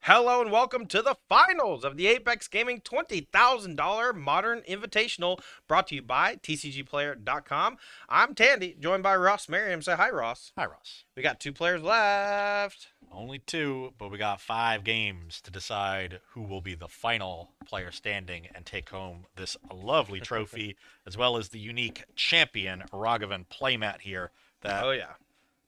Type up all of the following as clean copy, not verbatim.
Hello and welcome to the finals of the Apex Gaming $20,000 Modern Invitational brought to you by TCGplayer.com. I'm Tandy, joined by Ross Merriam. Say hi, Ross. Hi, Ross. We got two players left. Only two, but we got 5 games to decide who will be the final player standing and take home this lovely trophy, as well as the unique champion Raghavan playmat here. That Oh, yeah.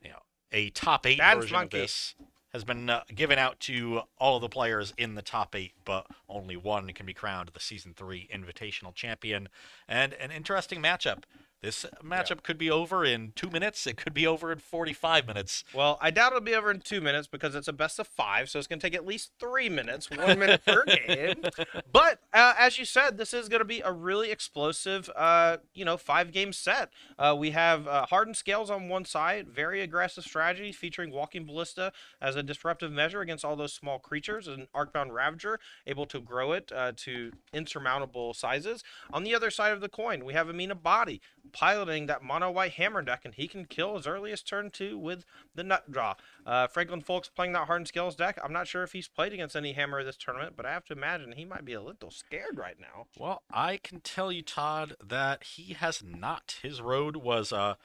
you know, a top eight Dance version of Monkey. this has been given out to all of the players in the top eight, but only one can be crowned the season 3 Invitational champion. And an interesting matchup. This Yeah. matchup could be over in 2 minutes. It could be over in 45 minutes. Well, I doubt it'll be over in 2 minutes because it's a best of five, so it's going to take at least 3 minutes, 1 minute per game. But as you said, this is going to be a really explosive, 5 game set. We have hardened scales on one side, very aggressive strategy featuring walking ballista as a disruptive measure against all those small creatures, and arcbound ravager able to grow it to insurmountable sizes. On the other side of the coin, we have Amina Body piloting that mono white hammer deck, and he can kill as early as turn 2 with the nut draw. Franklin Folks playing that Hardened Scales deck. I'm not sure if he's played against any hammer this tournament, but I have to imagine he might be a little scared right now. Well, I can tell you, Todd, that he has not. His road was a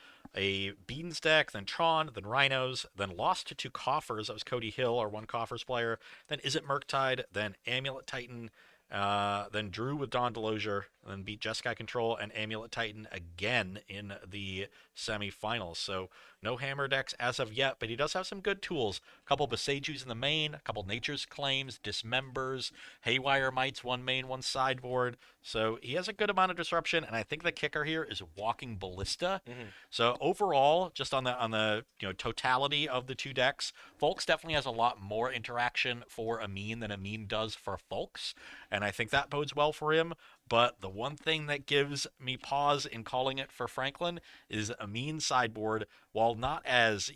Beans deck, then Tron, then Rhinos, then lost to 2 Coffers. That was Cody Hill, our 1 Coffers player. Then Is It Murktide, then Amulet Titan, then Drew with Dawn Delosier, and then beat Jeskai Control and Amulet Titan again in the semifinals. So no hammer decks as of yet, but he does have some good tools. A couple Besejus in the main, a couple Nature's Claims, Dismembers, Haywire Mites, one main, one sideboard. So he has a good amount of disruption, and I think the kicker here is Walking Ballista. Mm-hmm. So overall, just on the totality of the two decks, Folks definitely has a lot more interaction for Amin than Amin does for Folks, and I think that bodes well for him. But the one thing that gives me pause in calling it for Franklin is Amin's sideboard, while not as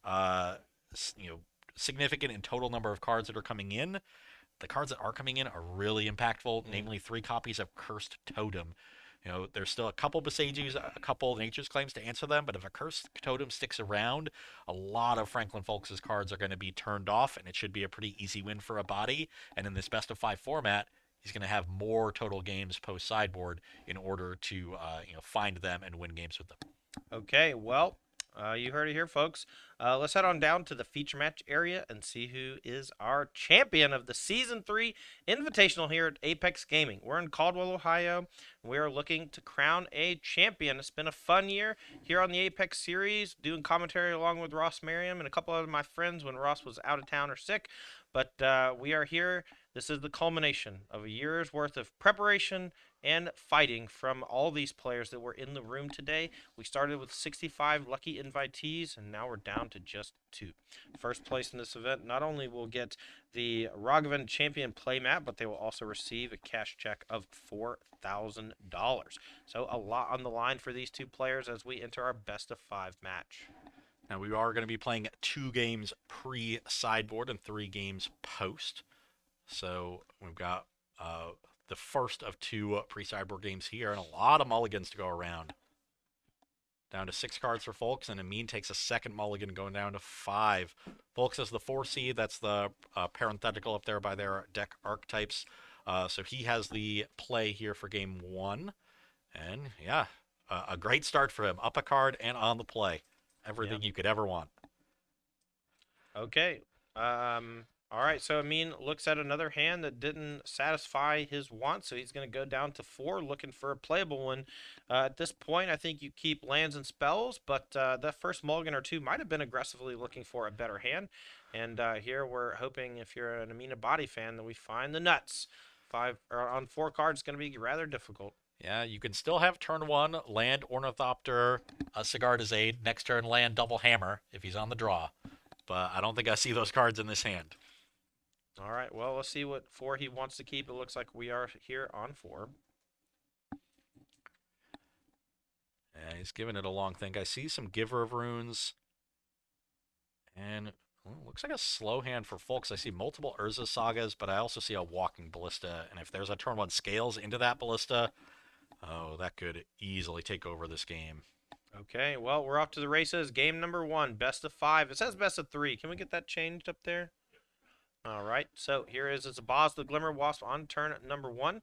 uh, significant in total number of cards that are coming in. The cards that are coming in are really impactful, Mm-hmm. namely 3 copies of Cursed Totem. There's still a couple Besejus, a couple Nature's Claims to answer them, but if a Cursed Totem sticks around, a lot of Franklin Folks' cards are going to be turned off, and it should be a pretty easy win for a body. And in this best of 5 format, he's going to have more total games post sideboard in order to find them and win games with them. Okay, well, you heard it here, folks. Let's head on down to the feature match area and see who is our champion of the Season 3 Invitational here at Apex Gaming. We're in Caldwell, Ohio. We are looking to crown a champion. It's been a fun year here on the Apex series, doing commentary along with Ross Merriam and a couple of my friends when Ross was out of town or sick. But we are here. This is the culmination of a year's worth of preparation and fighting from all these players that were in the room today. We started with 65 lucky invitees, and now we're down to just 2. First place in this event not only will get the Raghavan Champion playmat, but they will also receive a cash check of $4,000. So a lot on the line for these two players as we enter our best of 5 match. Now, we are going to be playing 2 games pre sideboard and 3 games post. So we've got the first of 2 pre sideboard games here, and a lot of mulligans to go around. Down to 6 cards for Folks, and Amin takes a second mulligan going down to 5. Folks has the 4 seed. That's the parenthetical up there by their deck archetypes. So he has the play here for game 1. And yeah, a great start for him. Up a card and on the play. Everything Yeah. you could ever want. Okay. All right. So Amin looks at another hand that didn't satisfy his want, so he's going to go down to 4, looking for a playable one. At this point, I think you keep lands and spells, but that first mulligan or 2 might have been aggressively looking for a better hand. And here we're hoping, if you're an Amina Body fan, that we find the nuts. 5 or on 4 cards is going to be rather difficult. Yeah, you can still have turn 1, land Ornithopter, a Sigarda's Aid. Next turn, land Double Hammer if he's on the draw. But I don't think I see those cards in this hand. All right. Well, let's see what 4 he wants to keep. It looks like we are here on 4. Yeah, he's giving it a long think. I see some Giver of Runes. And looks like a slow hand for Folks. I see multiple Urza Sagas, but I also see a Walking Ballista. And if there's a turn 1 Scales into that Ballista, oh, that could easily take over this game. Okay, well, we're off to the races. Game number 1, best of 5. It says best of 3. Can we get that changed up there? All right, so here is Zabaz the Glimmer Wasp on turn number 1.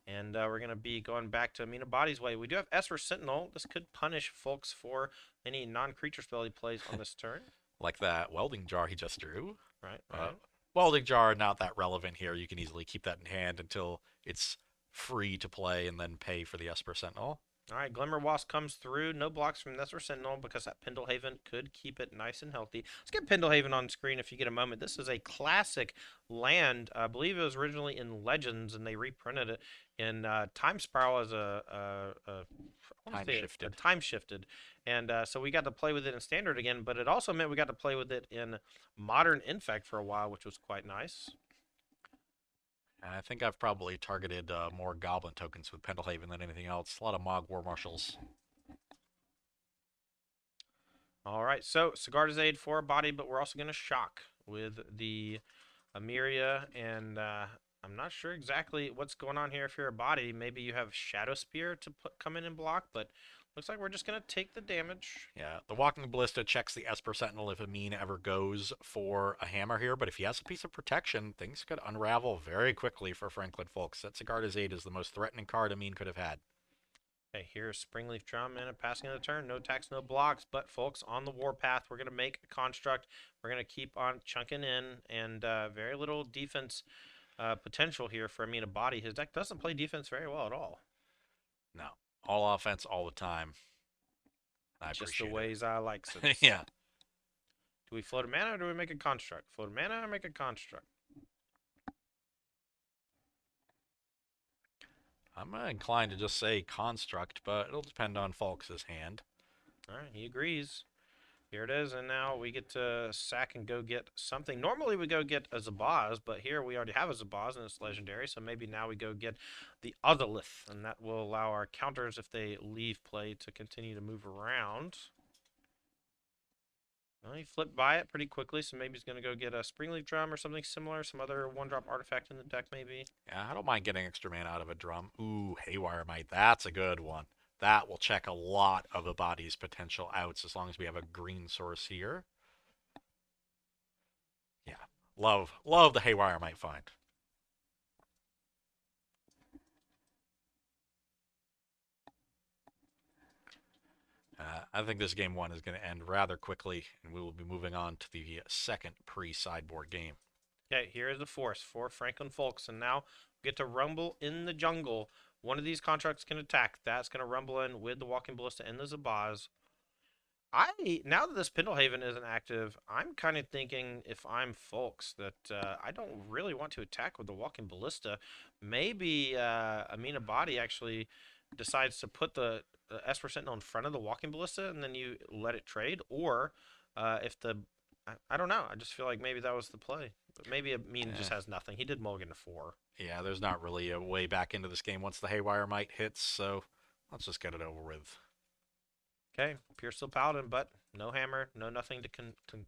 And we're going to be going back to Amina Body's way. We do have Esper Sentinel. This could punish folks for any non-creature spell he plays on this turn. Like that welding jar he just drew. Right, Uh, right. Welding jar, not that relevant here. You can easily keep that in hand until it's free to play and then pay for the Esper Sentinel. All right, Glimmer Wasp comes through. No blocks from Esper Sentinel because that Pendlehaven could keep it nice and healthy. Let's get Pendlehaven on screen if you get a moment. This is a classic land. I believe it was originally in Legends, and they reprinted it in Time Spiral as I want Time to say a shifted. time shifted, and so we got to play with it in Standard again. But it also meant we got to play with it in Modern Infect for a while, which was quite nice. I think I've probably targeted more Goblin tokens with Pendlehaven than anything else. A lot of Mog War Marshals. All right, so Sigarda's Aid for a body, but we're also going to shock with the Amiria, and I'm not sure exactly what's going on here if you're a body. Maybe you have Shadow Spear to come in and block, but looks like we're just going to take the damage. Yeah, the Walking Ballista checks the Esper Sentinel if Amin ever goes for a hammer here, but if he has a piece of protection, things could unravel very quickly for Franklin Folks. That Sigarda's Aid is the most threatening card Amin could have had. Okay, here's Springleaf Drum and a passing of the turn. No attacks, no blocks, but folks, on the warpath, we're going to make a construct. We're going to keep on chunking in, and very little defense potential here for Amina Body. His deck doesn't play defense very well at all. No, all offense all the time. I Just the appreciate ways I like it. it. Yeah. Do we float a mana or do we make a construct? Float a mana or make a construct? I'm inclined to just say construct, but it'll depend on Folks' hand. All right, he agrees. Here it is, and now we get to sack and go get something. Normally we go get a Zabaz, but here we already have a Zabaz and it's legendary, so maybe now we go get the Otherlith, and that will allow our counters, if they leave play, to continue to move around. Well, he flipped by it pretty quickly, so maybe he's going to go get a Springleaf Drum or something similar, some other one-drop artifact in the deck maybe. Yeah, I don't mind getting extra mana out of a drum. Ooh, Haywire Might. That's a good one. That will check a lot of the body's potential outs as long as we have a green source here. Yeah, love the Haywire Might find. I think this game one is going to end rather quickly, and we will be moving on to the second pre-sideboard game. Okay, here is the force for Franklin Folks, and now we get to rumble in the jungle. One of these contracts can attack. That's going to rumble in with the Walking Ballista and the Zabaz. Now that this Pendlehaven isn't active, I'm kind of thinking, if I'm Folks, that I don't really want to attack with the Walking Ballista. Maybe Amina Body actually decides to put the Esper Sentinel in front of the Walking Ballista, and then you let it trade. Or if the I don't know. I just feel like maybe that was the play. But maybe Amin just has nothing. He did mulligan to 4. Yeah, there's not really a way back into this game once the Haywire Might hits, so let's just get it over with. Okay, Pierce still Paladin, but no hammer, no nothing to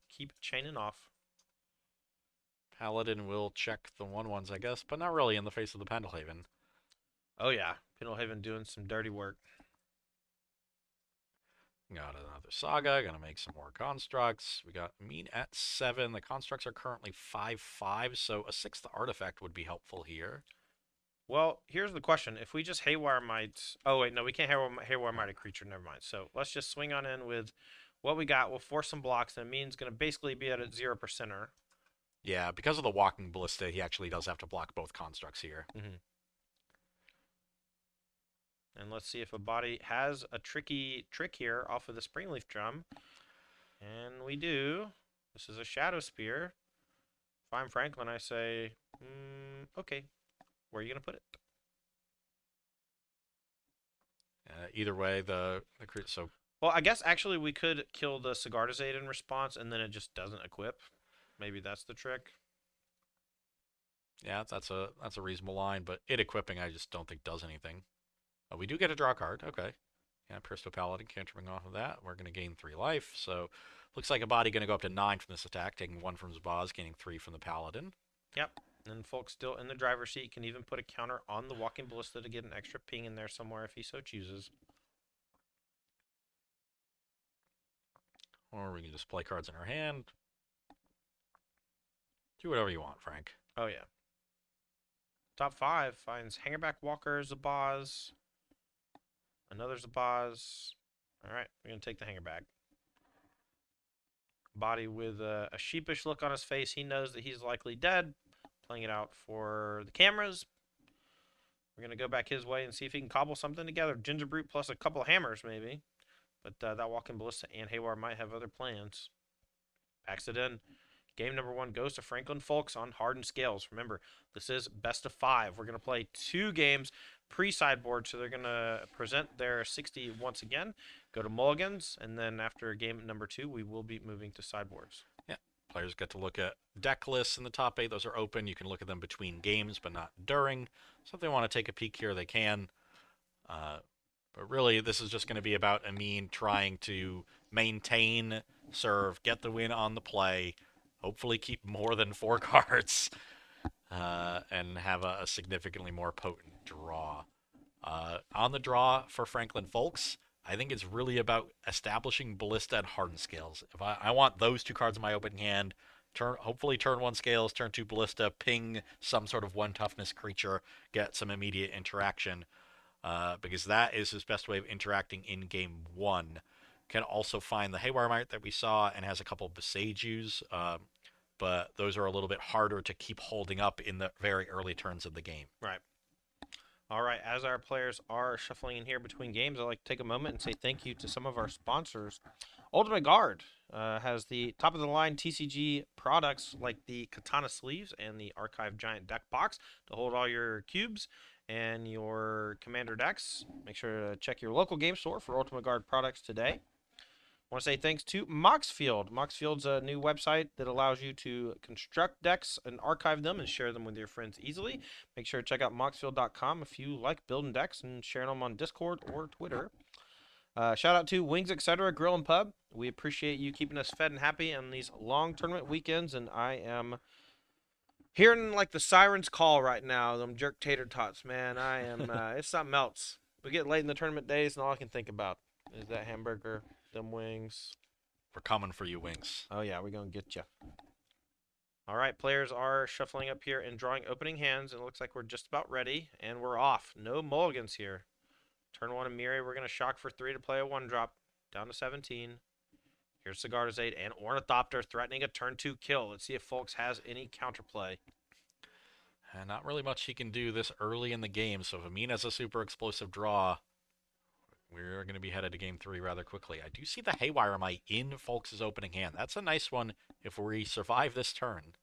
keep chaining off. Paladin will check the 1/1s, I guess, but not really in the face of the Pendlehaven. Oh yeah, Pendlehaven doing some dirty work. Got another Saga, gonna make some more constructs. We got Mean at 7. The constructs are currently 5/5, so a 6th artifact would be helpful here. Well, here's the question. If we just Haywire Might... Oh, wait, no, we can't Haywire Might a creature. Never mind. So let's just swing on in with what we got. We'll force some blocks, and Amin's going to basically be at a 0%er. Yeah, because of the Walking Ballista, he actually does have to block both constructs here. And let's see if a body has a tricky trick here off of the Springleaf Drum. And we do. This is a Shadow Spear. If I'm Franklin, I say, okay, where are you going to put it? Either way, so Well, I guess actually we could kill the Sigarda's Aid in response, and then it just doesn't equip. Maybe that's the trick. yeah, that's a reasonable line, but it equipping I just don't think does anything. We do get a draw card. Okay. Yeah, Pierce to Paladin, cantering off of that. We're going to gain 3 life. So looks like a body going to go up to 9 from this attack, taking 1 from Zabaz, gaining 3 from the Paladin. Yep. And folks still in the driver's seat can even put a counter on the Walking Ballista to get an extra ping in there somewhere if he so chooses. Or we can just play cards in our hand. Do whatever you want, Frank. Oh, yeah. Top 5 finds Hangerback Walker, Zabaz, another Zabaz. All right, we're going to take the Hangerback. Body with a sheepish look on his face. He knows that he's likely dead. Playing it out for the cameras. We're going to go back his way and see if he can cobble something together. Ginger Brute plus a couple of hammers, maybe. But that Walking Ballista and Haywire might have other plans. Packs it in. Game number 1 goes to Franklin Folks on Hardened Scales. Remember, this is best of 5. We're going to play 2 games pre-sideboard, so they're going to present their 60 once again, go to mulligans, and then after game number 2, we will be moving to sideboards. Yeah. Players get to look at deck lists in the top 8. Those are open. You can look at them between games, but not during. So if they want to take a peek here, they can. But really, this is just going to be about Amin trying to maintain, serve, get the win on the play, hopefully keep more than 4 cards, and have a significantly more potent draw. On the draw for Franklin Folks, I think it's really about establishing Ballista and Hardened Scales. If I want those 2 cards in my opening hand, hopefully turn 1 Scales, turn 2 Ballista, ping some sort of 1 toughness creature, get some immediate interaction. Because that is his best way of interacting in game 1. Can also find the Haywire Mite that we saw and has a couple of Besagus, but those are a little bit harder to keep holding up in the very early turns of the game. Right. All right, as our players are shuffling in here between games, I'd like to take a moment and say thank you to some of our sponsors. Ultimate Guard has the top-of-the-line TCG products like the Katana Sleeves and the Archive Giant Deck Box to hold all your cubes and your Commander decks. Make sure to check your local game store for Ultimate Guard products today. I want to say thanks to Moxfield. Moxfield's a new website that allows you to construct decks and archive them and share them with your friends easily. Make sure to check out moxfield.com if you like building decks and sharing them on Discord or Twitter. Shout out to Wings Etc. Grill and Pub. We appreciate you keeping us fed and happy on these long tournament weekends, and I am hearing like the sirens call right now. Them jerk tater tots, man. I am. It's something else. We get late in the tournament days, and all I can think about is that hamburger, them wings. We're coming for you, Wings. Oh yeah, we're gonna get you. All right, players are shuffling up here and drawing opening hands, and it looks like we're just about ready, and we're off. No mulligans here. Turn 1 Amiri, we're gonna shock for 3 to play a 1-drop down to 17. Here's Sigarda's 8 and Ornithopter threatening a turn 2 kill. Let's see if Folks has any counterplay. And not really much he can do this early in the game, so if Amin has a super explosive draw, we're going to be headed to game 3 rather quickly. I do see the Haywire Mite in Folks' opening hand. That's a nice one if we survive this turn.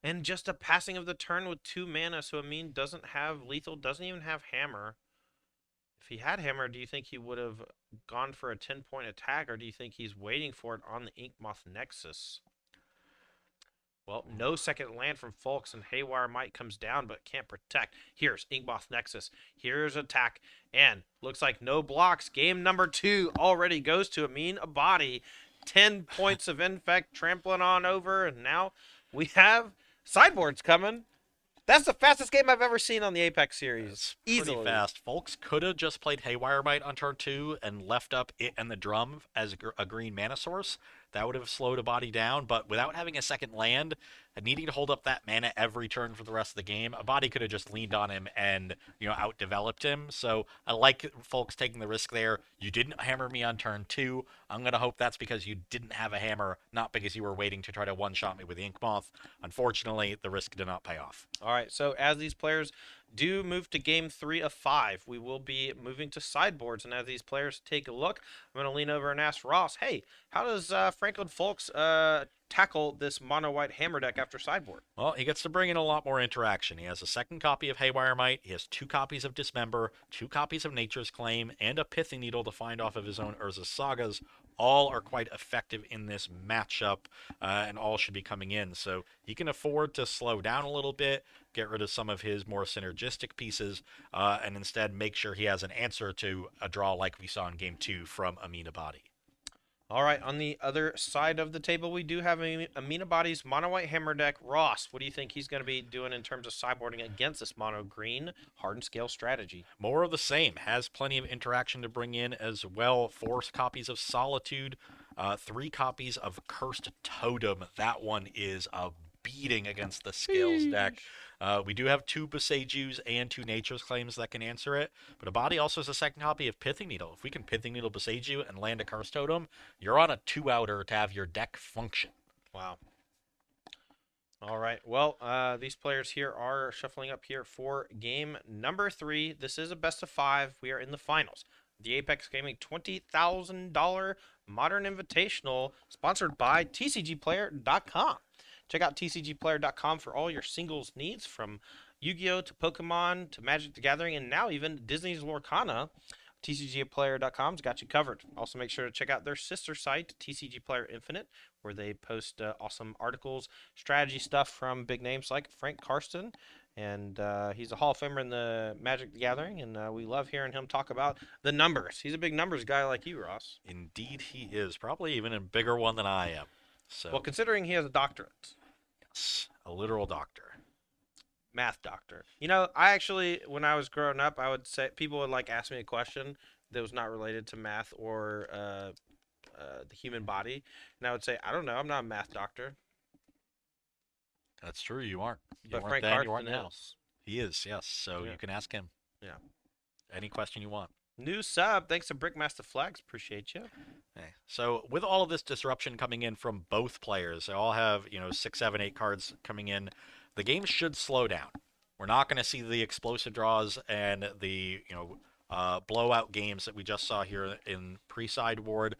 And just a passing of the turn with 2 mana, so Amin doesn't have lethal, doesn't even have hammer. If he had hammer, do you think he would have gone for a 10-point attack, or do you think he's waiting for it on the Inkmoth Nexus? Well, no second land from Folks, and Haywire Mite comes down, but can't protect. Here's Inkmoth Nexus. Here's attack, and looks like no blocks. Game number 2 already goes to Amin Abadi. 10 points of infect, trampling on over, and now we have sideboards coming. That's the fastest game I've ever seen on the Apex series. It's Easily. pretty fast. Folks could have just played Haywire Mite on turn 2 and left up it and the drum as a green mana source. That would have slowed a body down, but without having a second land and needing to hold up that mana every turn for the rest of the game, a body could have just leaned on him and, outdeveloped him. So I like Folks taking the risk there. You didn't hammer me on turn 2. I'm going to hope that's because you didn't have a hammer, not because you were waiting to try to one-shot me with Inkmoth. Unfortunately, the risk did not pay off. All right, so as these players do move to game 3 of 5, we will be moving to sideboards. And as these players take a look, I'm going to lean over and ask Ross, hey, how does Franklin Folks tackle this mono-white hammer deck after sideboard? Well, he gets to bring in a lot more interaction. He has a second copy of Haywire Mite, he has 2 copies of Dismember, 2 copies of Nature's Claim, and a Pithing Needle to find off of his own Urza's Sagas. All are quite effective in this matchup, and all should be coming in. So he can afford to slow down a little bit, get rid of some of his more synergistic pieces, and instead make sure he has an answer to a draw like we saw in Game 2 from Amin Abadi. All right, on the other side of the table, we do have Amin Abadi's mono-white hammer deck. Ross, what do you think he's going to be doing in terms of sideboarding against this mono-green Hardened Scale strategy? More of the same. Has plenty of interaction to bring in as well. 4 copies of Solitude, 3 copies of Cursed Totem. That one is a beating against the Scales deck. Sheesh. We do have two Boseijus and two Nature's Claims that can answer it, but a body also has a second copy of Pithing Needle. If we can Pithing Needle Boseiju and land a Curse Totem, you're on a 2-outer to have your deck function. Wow. All right. Well, these players here are shuffling up here for game number 3. This is a best of 5. We are in the finals. The Apex Gaming $20,000 Modern Invitational, sponsored by TCGplayer.com. Check out TCGplayer.com for all your singles needs, from Yu-Gi-Oh! To Pokemon to Magic the Gathering, and now even Disney's Lorcana. TCGplayer.com's got you covered. Also, make sure to check out their sister site, TCG Player Infinite, where they post awesome articles, strategy stuff from big names like Frank Karsten. And he's a Hall of Famer in the Magic the Gathering, and we love hearing him talk about the numbers. He's a big numbers guy like you, Ross. Indeed, he is. Probably even a bigger one than I am. So, Well, considering he has a doctorate, yes, a literal doctor. math doctor. You know, I actually, when I was growing up, I would say people would like ask me a question that was not related to math or the human body, and I would say, I don't know, I'm not a math doctor, That's true. You aren't. You but weren't Frank then. You aren't Karsten now. is. He is. Yes. So Yeah. you can ask him. Yeah. Any question you want. New sub, thanks to Brickmaster Flags, appreciate you. Okay. So with all of this disruption coming in from both players, they all have 6, 7, 8 cards coming in. The game should slow down. We're not going to see the explosive draws and the blowout games that we just saw here in pre-sideboard.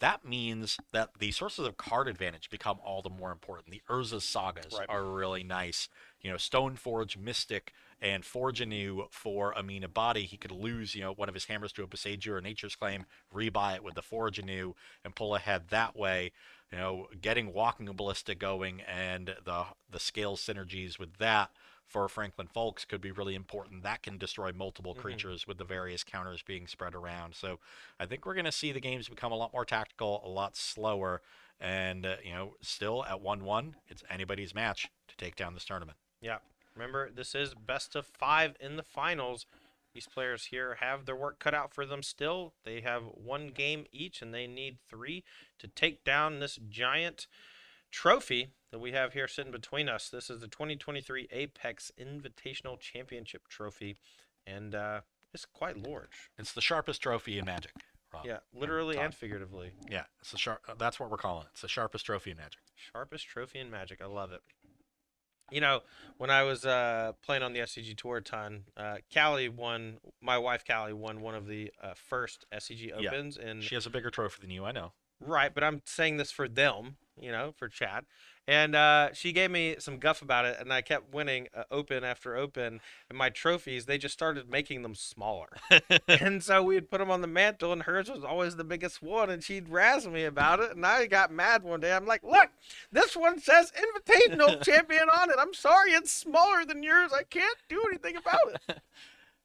That means that the sources of card advantage become all the more important. The Urza sagas Right. are really nice. Stoneforge, Mystic, and Forge Anew for Amina Body. He could lose, one of his hammers to a Boseiju or Nature's Claim, rebuy it with the Forge Anew, and pull ahead that way. Getting Walking Ballista going and the scale synergies with that for Franklin Folks could be really important. That can destroy multiple creatures with the various counters being spread around. So I think we're going to see the games become a lot more tactical, a lot slower, and still at 1-1, it's anybody's match to take down this tournament. Yeah. Remember, this is best of 5 in the finals. These players here have their work cut out for them still. They have 1 game each, and they need 3 to take down this giant trophy that we have here sitting between us. This is the 2023 Apex Invitational Championship Trophy, and it's quite large. It's the sharpest trophy in Magic, Rob. Yeah, literally Todd. and figuratively. Yeah, it's the that's what we're calling it. It's the sharpest trophy in Magic. Sharpest trophy in Magic. I love it. When I was playing on the SCG Tour a ton, Callie won. My wife Callie won one of the first SCG Yeah. Opens, and She has a bigger trophy than you, I know. right. But I'm saying this for them, for chat. And she gave me some guff about it, and I kept winning open after open. And my trophies, they just started making them smaller. And so we'd put them on the mantle, and hers was always the biggest one. And she'd razz me about it, and I got mad one day. I'm like, "Look, this one says Invitational Champion on it. I'm sorry, it's smaller than yours. I can't do anything about it."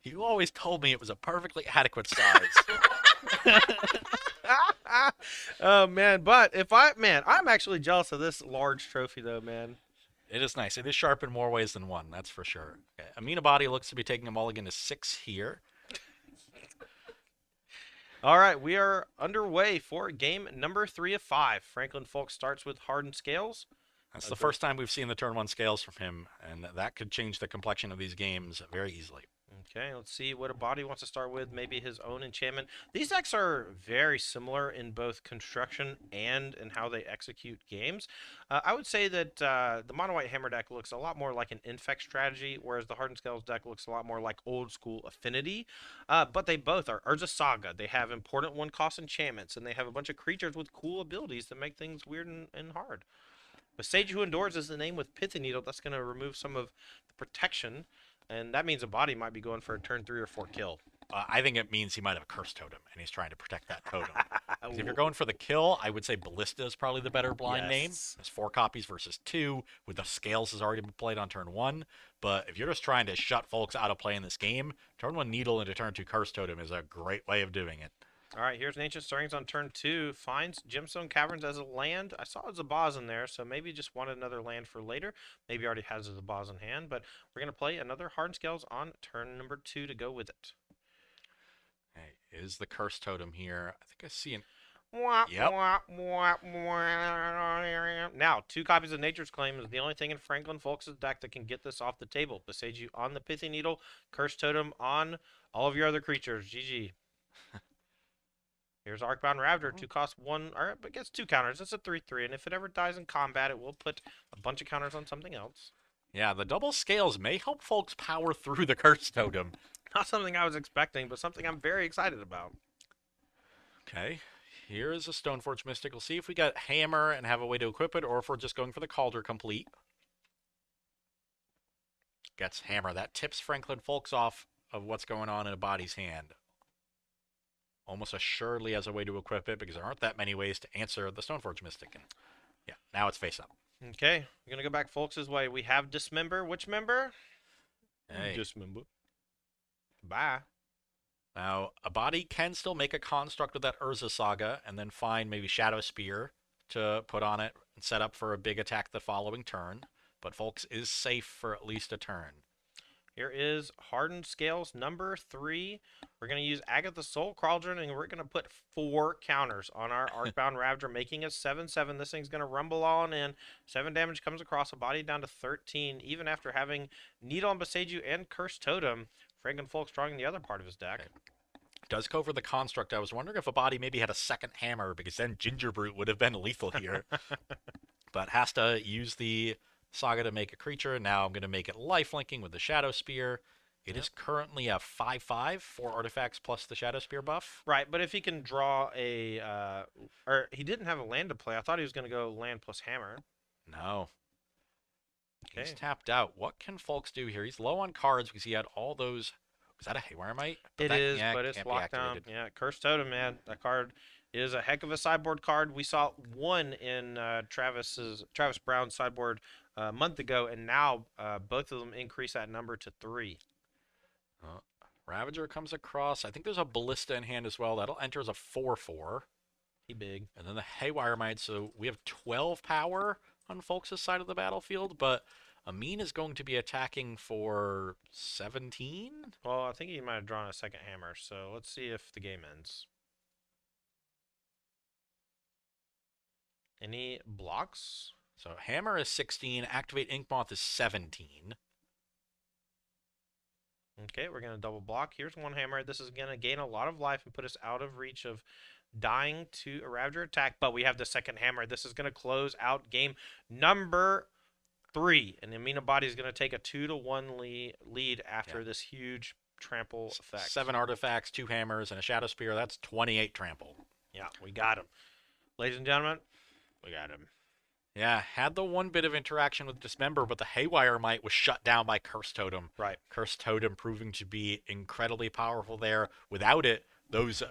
You always told me it was a perfectly adequate size. Oh man, I'm actually jealous of this large trophy though, man. It is nice. It is sharp in more ways than one, that's for sure. Okay. Amina Body looks to be taking a mulligan to 6 here. All right, we are underway for game number 3 of 5. Franklin Folk starts with Hardened Scales. That's the first time we've seen the turn 1 scales from him, and that could change the complexion of these games very easily. Okay, let's see what a body wants to start with. Maybe his own enchantment. These decks are very similar in both construction and in how they execute games. I would say that the Mono White Hammer deck looks a lot more like an Infect strategy, whereas the Hardened Scales deck looks a lot more like old school Affinity. But they both are Urza Saga. They have important 1-cost enchantments, and they have a bunch of creatures with cool abilities that make things weird and hard. But Sage Who Endures is the name with Pithing Needle. That's going to remove some of the protection. And that means a body might be going for a turn 3 or 4 kill. I think it means he might have a Curse Totem, and he's trying to protect that totem. If you're going for the kill, I would say Ballista is probably the better blind name. There's 4 copies versus 2, with the Scales has already been played on turn 1. But if you're just trying to shut folks out of play in this game, turn 1 Needle into turn 2 Curse Totem is a great way of doing it. All right, here's an Ancient Stirrings on turn 2. Finds Gemstone Caverns as a land. I saw a Zabaz in there, so maybe just wanted another land for later. Maybe already has a Zabaz in hand, but we're going to play another Hardened Scales on turn number 2 to go with it. Hey, is the Curse Totem here? I think I see an... Yep. Now, 2 copies of Nature's Claim is the only thing in Franklin Folks' deck that can get this off the table. Beside you on the Pithy Needle, Curse Totem on all of your other creatures. GG. Here's Arcbound Raptor, 2 cost 1, or it gets 2 counters. It's a 3/3, and if it ever dies in combat, it will put a bunch of counters on something else. Yeah, the double scales may help folks power through the curse totem. Not something I was expecting, but something I'm very excited about. Okay, here's a Stoneforge Mystic. We'll see if we got Hammer and have a way to equip it, or if we're just going for the Calder complete. Gets Hammer. That tips Franklin Folks off of what's going on in a body's hand. Almost assuredly has a way to equip it, because there aren't that many ways to answer the Stoneforge Mystic. And yeah, now it's face up. Okay, we're going to go back Folks' way. We have Dismember. Which member? Hey. Dismember. Bye. Now, a body can still make a construct with that Urza Saga and then find maybe Shadow Spear to put on it and set up for a big attack the following turn. But Folks is safe for at least a turn. Here is Hardened Scales number 3. We're going to use Agatha Soul Cauldron, and we're going to put 4 counters on our Arcbound Raptor, making it 7/7. This thing's going to rumble on in. 7 damage comes across a body down to 13, even after having Needle on Beseiju and Curse Totem. Franklin Folks drawing the other part of his deck. Okay. Does cover the construct. I was wondering if a body maybe had a second hammer, because then Ginger Brute would have been lethal here. But has to use the Saga to make a creature. Now I'm going to make it lifelinking with the Shadow Spear. It is currently a 5/5, 4 artifacts plus the Shadow Spear buff. Right, but if he can draw a... or he didn't have a land to play. I thought he was going to go land plus hammer. No. Okay. He's tapped out. What can Folks do here? He's low on cards because he had all those... Was that a Haywire Mite? It is, but it's locked down. Yeah, Curse Totem, man. That card is a heck of a sideboard card. We saw one in Travis Brown's sideboard a month ago, and now both of them increase that number to 3. Ravager comes across. I think there's a Ballista in hand as well. That'll enter as a 4/4. He big. And then the Haywire Mite. So we have 12 power on Folks' side of the battlefield, but Amin is going to be attacking for 17? Well, I think he might have drawn a second hammer, so let's see if the game ends. Any blocks? So Hammer is 16, Activate Inkmoth is 17. Okay, we're going to double block. Here's one hammer. This is going to gain a lot of life and put us out of reach of dying to a Ravager attack, but we have the second hammer. This is going to close out game number 3, and Amina Body is going to take a 2-1 lead after this huge trample effect. 7 artifacts, 2 hammers, and a Shadow Spear. That's 28 trample. Yeah, we got him. Ladies and gentlemen, we got him. Yeah, had the one bit of interaction with Dismember, but the Haywire Mite was shut down by Curse Totem. Right. Curse Totem proving to be incredibly powerful there. Without it, those,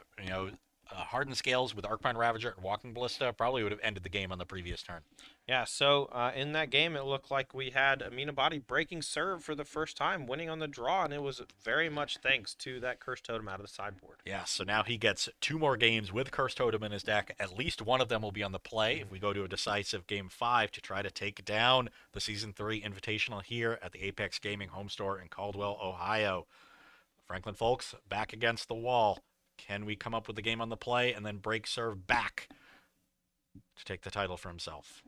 Hardened Scales with Arcbound Ravager and Walking Ballista probably would have ended the game on the previous turn. Yeah, so in that game, it looked like we had Amina Body breaking serve for the first time, winning on the draw, and it was very much thanks to that Curse Totem out of the sideboard. Yeah, so now he gets 2 more games with Curse Totem in his deck. At least one of them will be on the play if we go to a decisive Game 5 to try to take down the Season 3 Invitational here at the Apex Gaming home store in Caldwell, Ohio. Franklin Folks back against the wall. Can we come up with the game on the play and then break serve back to take the title for himself?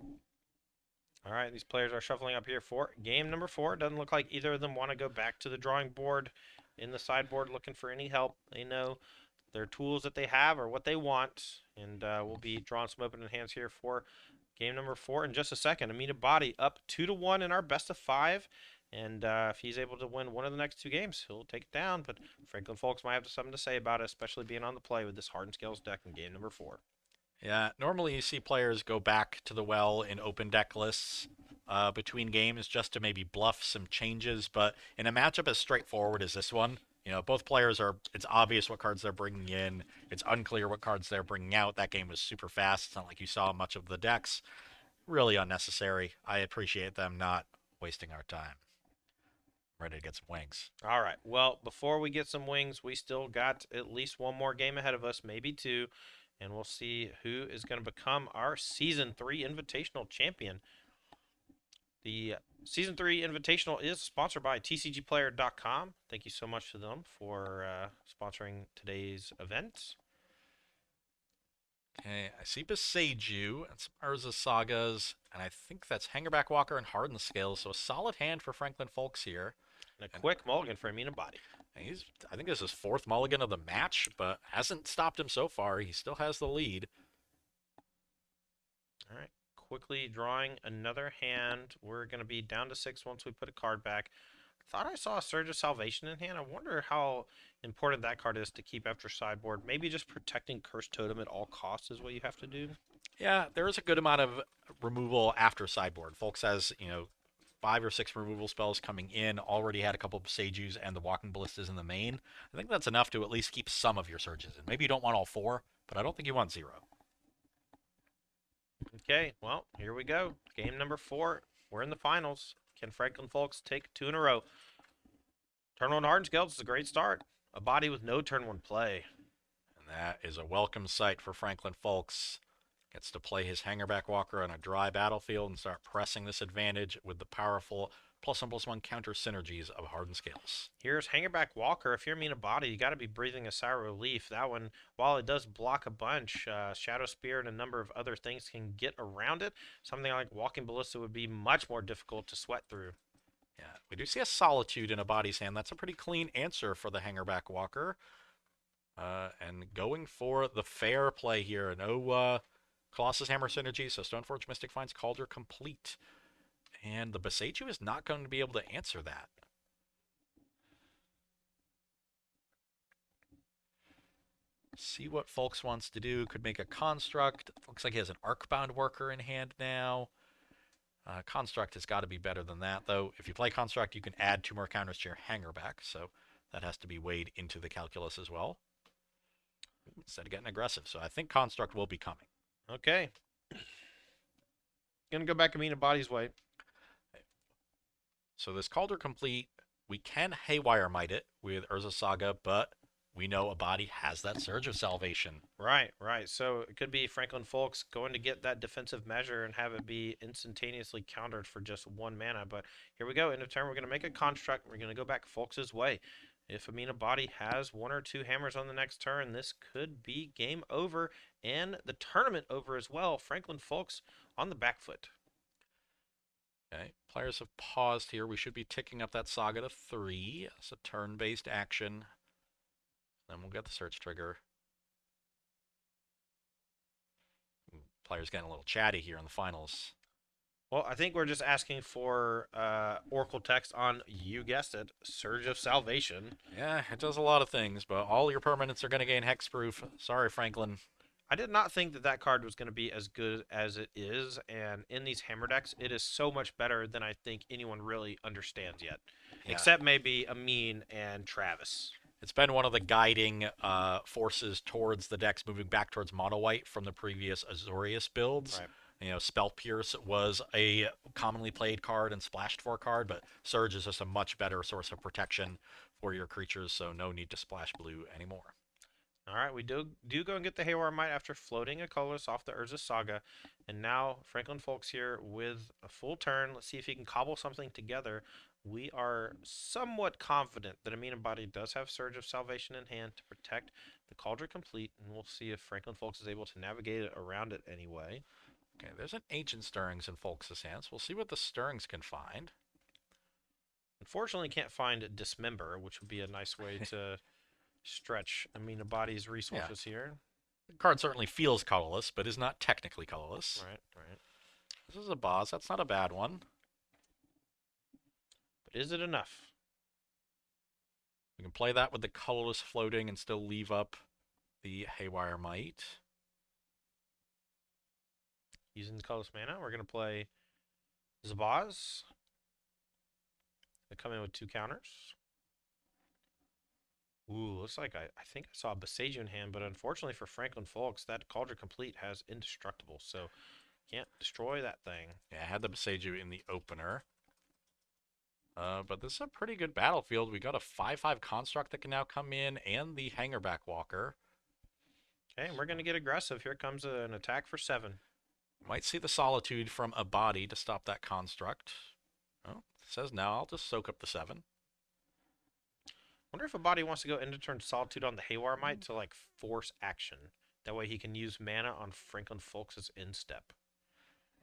All right, these players are shuffling up here for game number 4. Doesn't look like either of them want to go back to the drawing board in the sideboard looking for any help. They know their tools that they have are what they want, and we'll be drawing some opening hands here for game number 4 in just a second. Amina Body up 2-1 in our best of 5. And if he's able to win one of the next 2 games, he'll take it down. But Franklin Folks might have something to say about it, especially being on the play with this Hardened Scales deck in game number 4. Yeah, normally you see players go back to the well in open deck lists between games just to maybe bluff some changes. But in a matchup as straightforward as this one, both players it's obvious what cards they're bringing in. It's unclear what cards they're bringing out. That game was super fast. It's not like you saw much of the decks. Really unnecessary. I appreciate them not wasting our time. Ready to get some wings. All right. Well, before we get some wings, we still got at least one more game ahead of us, maybe 2. And we'll see who is going to become our Season 3 Invitational Champion. The Season 3 Invitational is sponsored by TCGplayer.com. Thank you so much to them for sponsoring today's event. Okay, I see Beseiju and some Urza Sagas, and I think that's Hangerback Walker and Hardened Scales, so a solid hand for Franklin Folks here. And a And quick mulligan for Amina Body. he's, I think this is his fourth mulligan of the match, but hasn't stopped him so far. He still has the lead. All right. Quickly drawing another hand. We're going to be down to 6 once we put a card back. Thought I saw a Surge of Salvation in hand. I wonder how important that card is to keep after sideboard. Maybe just protecting Cursed Totem at all costs is what you have to do. Yeah, there is a good amount of removal after sideboard. Folks has, 5 or 6 removal spells coming in, already had a couple of Seijus and the Walking Ballistas in the main. I think that's enough to at least keep some of your surges in. Maybe you don't want all 4, but I don't think you want 0. Okay, well, here we go. Game number 4. We're in the finals. Can Franklin Folks take 2 in a row? Turn 1 Hardened Scales is a great start. A body with no turn 1 play. And that is a welcome sight for Franklin Folks. Gets to play his Hangerback Walker on a dry battlefield and start pressing this advantage with the powerful +1/+1 counter synergies of Hardened Scales. Here's Hangerback Walker. If you're Amina Body, you got to be breathing a sigh of relief. That one, while it does block a bunch, Shadow Spear and a number of other things can get around it. Something like Walking Ballista would be much more difficult to sweat through. Yeah, we do see a Solitude in a body's hand. That's a pretty clean answer for the Hangerback Walker. And going for the fair play here. No Colossus Hammer synergy, so Stoneforge Mystic finds Calder complete. And the Beseiju is not going to be able to answer that. See what Folks wants to do. Could make a Construct. Looks like he has an Arcbound Worker in hand now. Construct has got to be better than that, though. If you play Construct, you can add 2 more counters to your Hangerback, so that has to be weighed into the calculus as well. Instead of getting aggressive, so I think Construct will be coming. Okay. Gonna go back Amina Body's way. So this Calder complete, we can Haywire Might it with Urza Saga, but we know a body has that Surge of Salvation. Right, right. So it could be Franklin Folks going to get that defensive measure and have it be instantaneously countered for just 1 mana. But here we go. End of turn, we're going to make a construct. We're going to go back Folks' way. If Amina Body has 1 or 2 hammers on the next turn, this could be game over and the tournament over as well. Franklin Folks on the back foot. Okay, players have paused here. We should be ticking up that Saga to 3. It's a turn-based action. Then we'll get the search trigger. Players getting a little chatty here in the finals. Well, I think we're just asking for Oracle text on, you guessed it, Surge of Salvation. Yeah, it does a lot of things, but all your permanents are going to gain hexproof. Sorry, Franklin. I did not think that that card was going to be as good as it is, and in these hammer decks, it is so much better than I think anyone really understands yet, Yeah. except maybe Amin and Travis. It's been one of the guiding forces towards the decks moving back towards mono white from the previous Azorius builds. Right. Spell Pierce was a commonly played card and splashed for card, but Surge is just a much better source of protection for your creatures, so no need to splash blue anymore. All right, we do go and get the Haywire Might after floating a colorless off the Urza Saga, and now Franklin Folks here with a full turn. Let's see if he can cobble something together. We are somewhat confident that Amina Body does have Surge of Salvation in hand to protect the Cauldron complete, and we'll see if Franklin Folks is able to navigate it around it anyway. Okay, there's an Ancient Stirrings in Folks' hands. We'll see what the Stirrings can find. Unfortunately, can't find Dismember, which would be a nice way to stretch Amina Body's resources here. The card certainly feels colorless, but is not technically colorless. Right, right. This is a boss. That's not a bad one. But is it enough? We can play that with the colorless floating and still leave up the Haywire Might. Using the colorless mana, we're going to play Zabaz. They come in with 2 counters. Ooh, looks like I think I saw a Beseiju in hand, but unfortunately for Franklin Folks, that Cauldron Complete has Indestructible, so can't destroy that thing. Yeah, I had the Beseiju in the opener. But this is a pretty good battlefield. We got a 5/5 Construct that can now come in, and the Hangerback Walker. Okay, and we're going to get aggressive. Here comes an attack for 7. Might see the Solitude from a body to stop that Construct. Oh, it says now I'll just soak up the 7. Wonder if a body wants to go into turn Solitude on the Haywire Might to like force action. That way he can use mana on Franklin Folks' instep.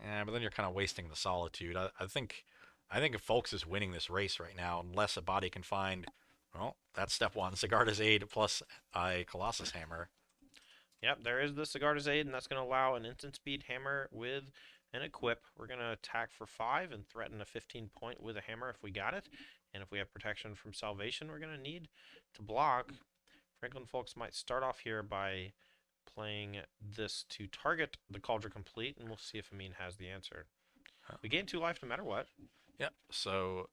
Yeah, but then you're kind of wasting the solitude. I think if Folks is winning this race right now, unless a body can find, well, that's step one, Sigarda's Aid plus a Colossus Hammer. Yep, there is the Sigarda's Aid, and that's going to allow an instant speed hammer with an equip. We're going to attack for 5 and threaten a 15 point with a hammer if we got it. And if we have protection from Salvation, we're going to need to block. Franklin Folks might start off here by playing this to target the Cauldron Complete, and we'll see if Amin has the answer. We gain 2 life no matter what. Yep, so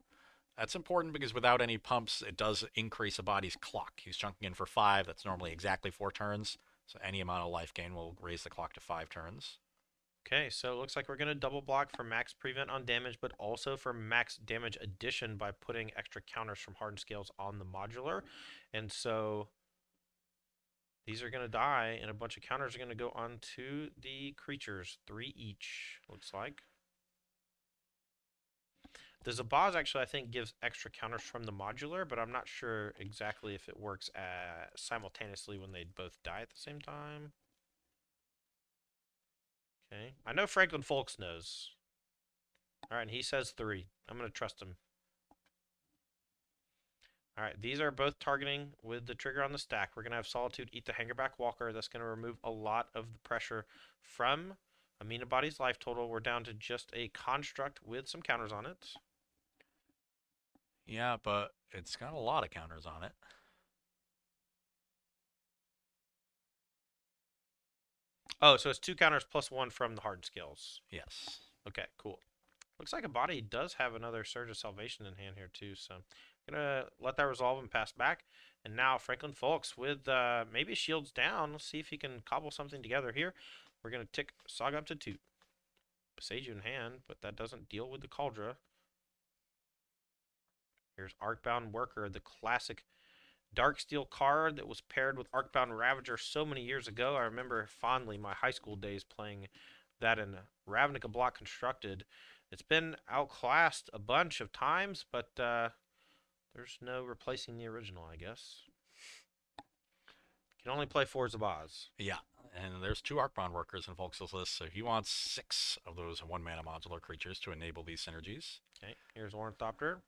that's important because without any pumps, it does increase a body's clock. He's chunking in for 5. That's normally exactly 4 turns. So any amount of life gain will raise the clock to 5 turns. Okay, so it looks like we're going to double block for max prevent on damage, but also for max damage addition by putting extra counters from Hardened Scales on the modular. And so these are going to die, and a bunch of counters are going to go onto the creatures. 3 each, looks like. The Zabaz actually, I think, gives extra counters from the modular, but I'm not sure exactly if it works simultaneously when they both die at the same time. Okay. I know Franklin Folks knows. Alright, and he says 3. I'm going to trust him. Alright, these are both targeting with the trigger on the stack. We're going to have Solitude eat the Hangerback Walker. That's going to remove a lot of the pressure from Aminabody's life total. We're down to just a construct with some counters on it. Yeah, but it's got a lot of counters on it. Oh, so it's 2 counters plus 1 from the Hardened Scales. Yes. Okay, cool. Looks like a body does have another Surge of Salvation in hand here too, so I'm gonna let that resolve and pass back. And now Franklin Folks with maybe shields down. Let's see if he can cobble something together here. We're gonna tick Saga up to 2. Sage in hand, but that doesn't deal with the Cauldron. Here's Arcbound Worker, the classic Darksteel card that was paired with Arcbound Ravager so many years ago. I remember fondly my high school days playing that in Ravnica Block Constructed. It's been outclassed a bunch of times, but there's no replacing the original, I guess. Can only play 4 Zabaz. Yeah, and there's 2 Arcbound Workers in Folks' list, so he wants 6 of those 1-mana modular creatures to enable these synergies. Okay, here's Ornithopter.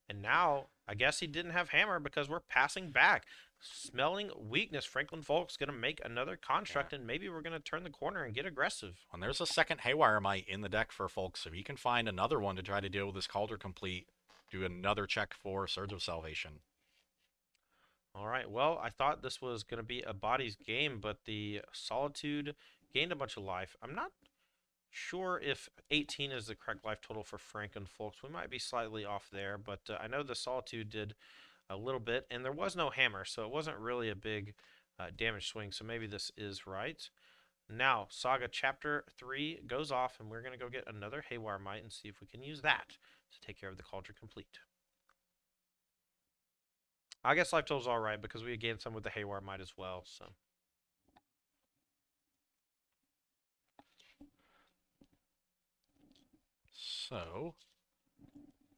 And now, I guess he didn't have Hammer because we're passing back. Smelling weakness, Franklin Folk's going to make another construct, and maybe we're going to turn the corner and get aggressive. And there's a second Haywire Mite in the deck for Folks, so he can find another one to try to deal with this Cauldron Complete, do another check for Surge of Salvation. All right, well, I thought this was going to be a bodies game, but the Solitude gained a bunch of life. I'm not sure if 18 is the correct life total for Franklin Folks. We might be slightly off there, but I know the Solitude did a little bit, and there was no hammer, so it wasn't really a big damage swing, so maybe this is right. Now, Saga Chapter 3 goes off, and we're going to go get another Haywire Mite and see if we can use that to take care of the Cauldron Complete. I guess life total's alright because we gained some with the Haywire Mite as well, so. So,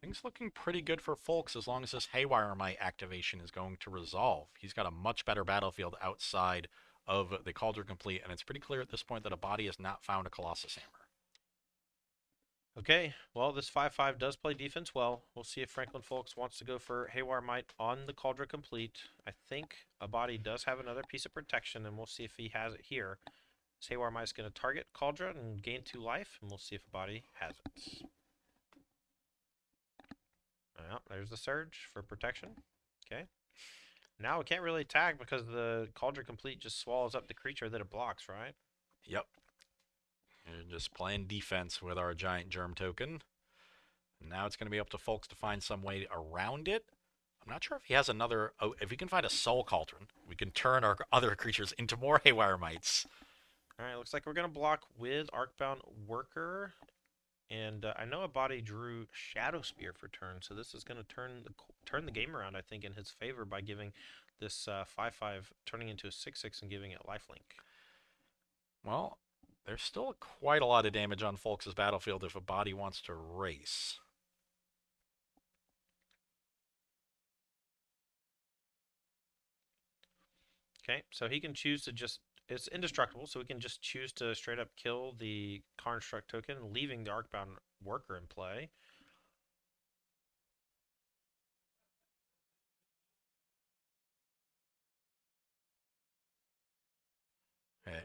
things looking pretty good for Folks as long as this Haywire Mite activation is going to resolve. He's got a much better battlefield outside of the Cauldron Complete, and it's pretty clear at this point that a body has not found a Colossus Hammer. Okay, well, this 5/5 does play defense well. We'll see if Franklin Folks wants to go for Haywire Mite on the Cauldron Complete. I think a body does have another piece of protection, and we'll see if he has it here. This Haywire Mite is going to target Cauldron and gain 2 life, and we'll see if a body has it. Well, there's the Surge for protection. Okay. Now we can't really attack because the Cauldron Complete just swallows up the creature that it blocks, right? Yep. You're just playing defense with our giant germ token. And now it's going to be up to Folks to find some way around it. I'm not sure if he has another. Oh, if we can find a Soul Cauldron, we can turn our other creatures into more Haywire Mites. All right, looks like we're going to block with Arcbound Worker. And I know a body drew Shadow Spear for turn, so this is going to turn the game around, I think, in his favor by giving this 5/5 turning into a 6/6 and giving it lifelink. Well, there's still quite a lot of damage on Folks' battlefield if a body wants to race. Okay, so he can choose to just it's indestructible, so we can just choose to straight up kill the construct token, leaving the Arcbound worker in play. Okay.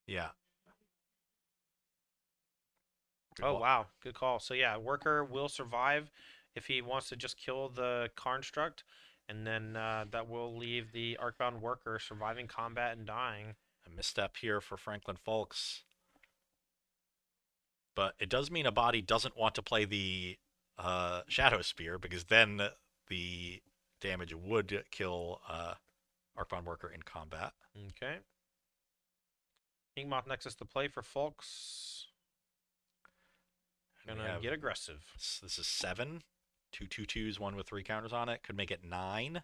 Yeah. Oh wow, good call. So yeah, worker will survive if he wants to just kill the construct, and then that will leave the Arcbound worker surviving combat and dying. A misstep here for Franklin Folks. But it does mean a body doesn't want to play the Shadow Spear, because then the damage would kill Arcbound Worker in combat. Okay. Inkmoth Nexus to play for folks. Gonna get aggressive. This is 7. 2 2/2s, one with 3 counters on it. Could make it 9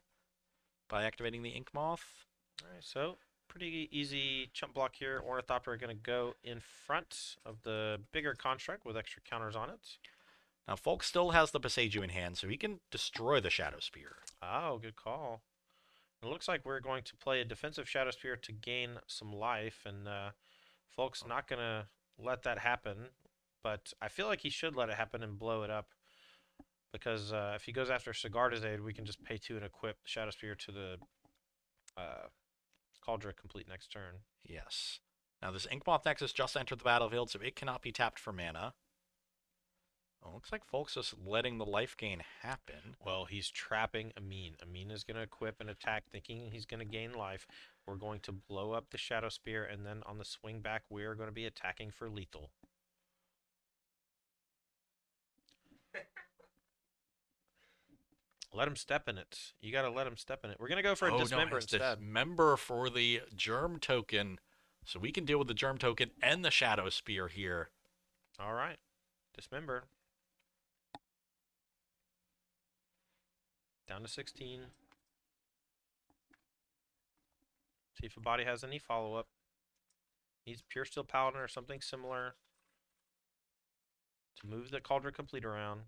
by activating the Ink Moth. Alright, so pretty easy chump block here. Ornithopter are gonna go in front of the bigger construct with extra counters on it. Now, Folk still has the Beseiju in hand, so he can destroy the Shadow Spear. Oh, good call. It looks like we're going to play a defensive Shadow Spear to gain some life, and Folk's not going to let that happen. But I feel like he should let it happen and blow it up. Because if he goes after Sigarda's Aid, we can just pay 2 and equip Shadow Spear to the Cauldron complete next turn. Yes. Now, this Inkmoth Nexus just entered the battlefield, so it cannot be tapped for mana. Oh, looks like Folks just letting the life gain happen. Well, he's trapping Amin. Amin is going to equip and attack, thinking he's going to gain life. We're going to blow up the Shadow Spear, and then on the swing back, we're going to be attacking for lethal. Let him step in it. You got to let him step in it. We're going to go for a Dismember instead. Dismember for the Germ token, so we can deal with the Germ token and the Shadow Spear here. All right. Dismember. Down to 16. See if a body has any follow-up. Needs Pure Steel Paladin or something similar to move the Cauldron Complete around.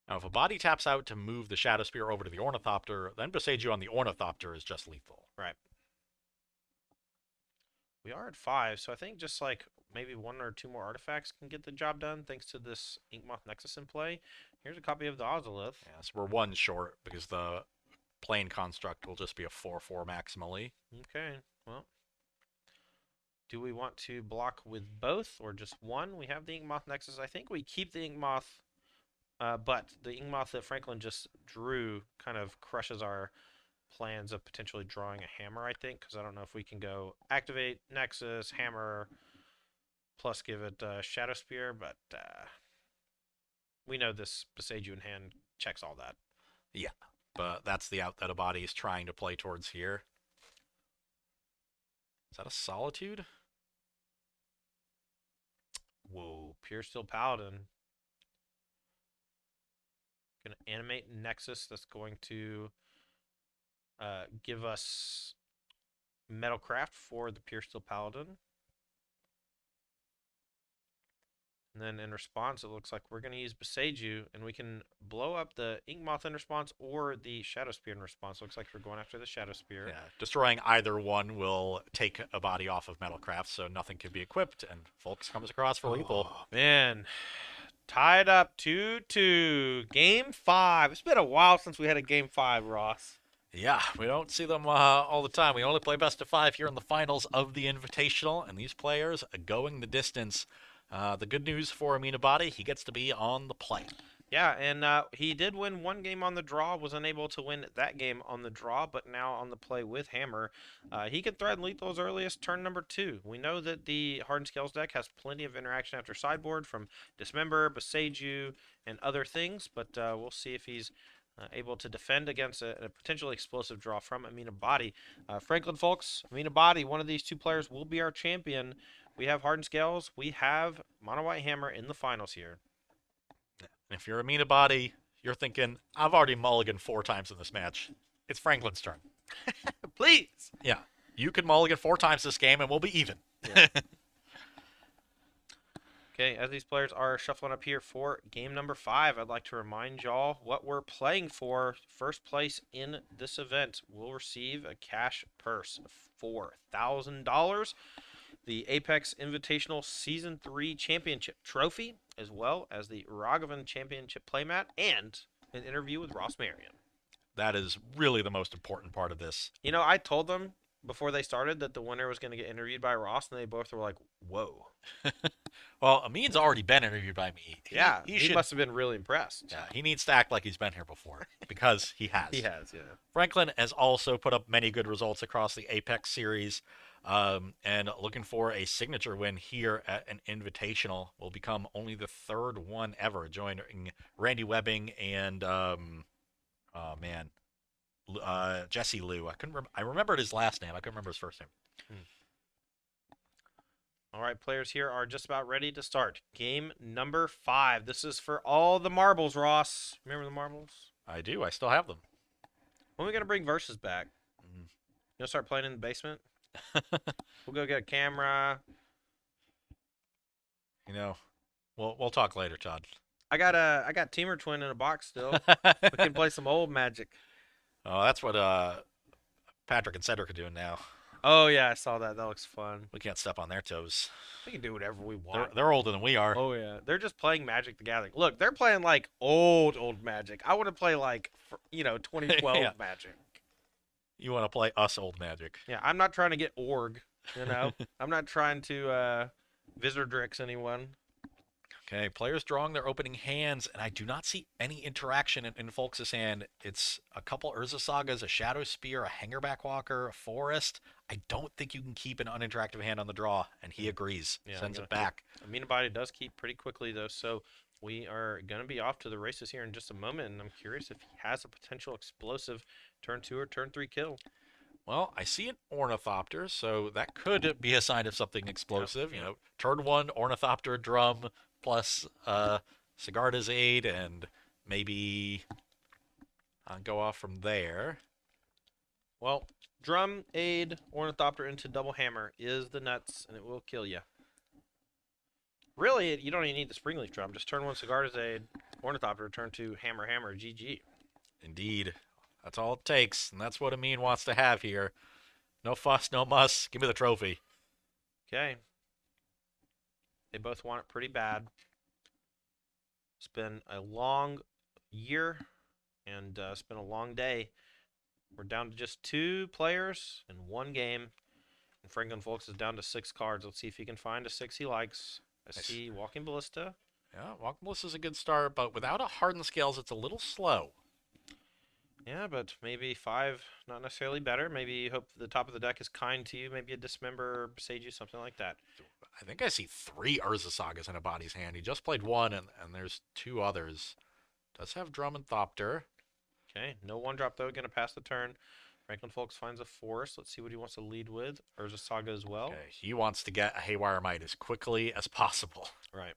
Now, if a body taps out to move the Shadow Spear over to the Ornithopter, then Beseiju on the Ornithopter is just lethal. Right. We are at 5, so I think just like maybe 1 or 2 more artifacts can get the job done thanks to this Inkmoth Nexus in play. Here's a copy of the Ozolith. Yeah, so we're 1 short because the Plane Construct will just be a 4/4 maximally. Okay, well. Do we want to block with both or just one? We have the Inkmoth Nexus. I think we keep the Inkmoth, but the Inkmoth that Franklin just drew kind of crushes our plans of potentially drawing a hammer, I think, because I don't know if we can go activate Nexus, hammer, plus give it Shadow Spear, but we know this Beseiju in hand checks all that. Yeah, but that's the out that a body is trying to play towards here. Is that a Solitude? Whoa, Pure Steel Paladin. Gonna animate Nexus. That's going to give us Metalcraft for the Pure Steel Paladin. And then in response, it looks like we're going to use Beseiju, and we can blow up the Inkmoth in response or the Shadow Spear in response. Looks like we're going after the Shadow Spear. Yeah, destroying either one will take a body off of Metalcraft, so nothing can be equipped, and Folks comes across for lethal. Oh, man. Tied up 2-2. Game 5. It's been a while since we had a Game 5, Ross. Yeah, we don't see them all the time. We only play best of 5 here in the finals of the Invitational, and these players are going the distance. The good news for Aminabadi, he gets to be on the play. Yeah, and he did win 1 game on the draw, was unable to win that game on the draw, but now on the play with Hammer. He can threaten lethal as early as turn number 2. We know that the Hardened Scales deck has plenty of interaction after sideboard from Dismember, Beseiju, and other things, but we'll see if he's able to defend against a potentially explosive draw from Aminabadi. Franklin Folks, Aminabadi, one of these 2 players will be our champion. We have Hardened Scales. We have Mono White Hammer in the finals here. And if you're Aminabadi, you're thinking, I've already mulliganed 4 times in this match. It's Franklin's turn. Please. Yeah. You can mulligan 4 times this game and we'll be even. Yeah. Okay, as these players are shuffling up here for game number 5, I'd like to remind y'all what we're playing for. First place in this event will receive a cash purse of $4,000, the Apex Invitational Season 3 Championship Trophy, as well as the Ragavan Championship Playmat, and an interview with Ross Marion. That is really the most important part of this. You know, I told them before they started that the winner was going to get interviewed by Ross, and they both were like, whoa. Well, Amin's already been interviewed by me. Yeah, He he should. must have been really impressed. Yeah, he needs to act like he's been here before because he has. He has, yeah. Franklin has also put up many good results across the Apex series, and looking for a signature win here at an Invitational. Will become only the third one ever, joining Randy Webbing and oh man, Jesse Liu. I couldn't. I remembered his last name. I couldn't remember his first name. All right, players here are just about ready to start. Game number 5. This is for all the marbles, Ross. Remember the marbles? I do. I still have them. When are we going to bring Versus back? Mm. You going to start playing in the basement? We'll go get a camera. You know, we'll talk later, Todd. I got Teamer Twin in a box still. We can play some old Magic. Oh, that's what Patrick and Cedric are doing now. Oh, yeah, I saw that. That looks fun. We can't step on their toes. We can do whatever we want. They're older than we are. Oh, yeah. They're just playing Magic the Gathering. Look, they're playing, like, old Magic. I want to play, like, 2012 Yeah. Magic. You want to play us old Magic. Yeah, I'm not trying to get Org, you know? I'm not trying to Visordrix anyone. Okay, players drawing their opening hands, and I do not see any interaction in Folks' hand. It's a couple Urza Sagas, a Shadow Spear, a Hangerback Walker, a Forest. I don't think you can keep an uninteractive hand on the draw, and he agrees. Yeah, Sends it back. Amenabody does keep pretty quickly, though, so we are going to be off to the races here in just a moment, and I'm curious if he has a potential explosive turn 2 or turn 3 kill. Well, I see an Ornithopter, so that could be a sign of something explosive. Yeah. You know, turn 1, Ornithopter, Drum, plus Sigarda's Aid, and maybe go off from there. Well, Drum, Aid, Ornithopter into Double Hammer is the nuts, and it will kill you. Really, you don't even need the Springleaf Drum. Just turn 1 Sigarda's Aid, Ornithopter, turn 2 Hammer, Hammer, GG. Indeed. That's all it takes, and that's what Amin wants to have here. No fuss, no muss. Give me the trophy. Okay. They both want it pretty bad. It's been a long year, and it's been a long day. We're down to just 2 players in 1 game, and Franklin Folks is down to 6 cards. Let's see if he can find a 6 he likes. I see Walking Ballista. Yeah, Walking Ballista's a good start, but without a Hardened Scales, it's a little slow. Yeah, but maybe 5, not necessarily better. Maybe you hope the top of the deck is kind to you. Maybe a Dismember, Sage, something like that. I think I see 3 Urza Sagas in a body's hand. He just played 1, and there's 2 others. Does have Drum and Thopter. Okay, no 1-drop, though. Going to pass the turn. Franklin Folks finds a Forest. Let's see what he wants to lead with. Urza Saga as well. Okay, he wants to get a Haywire Might as quickly as possible. Right.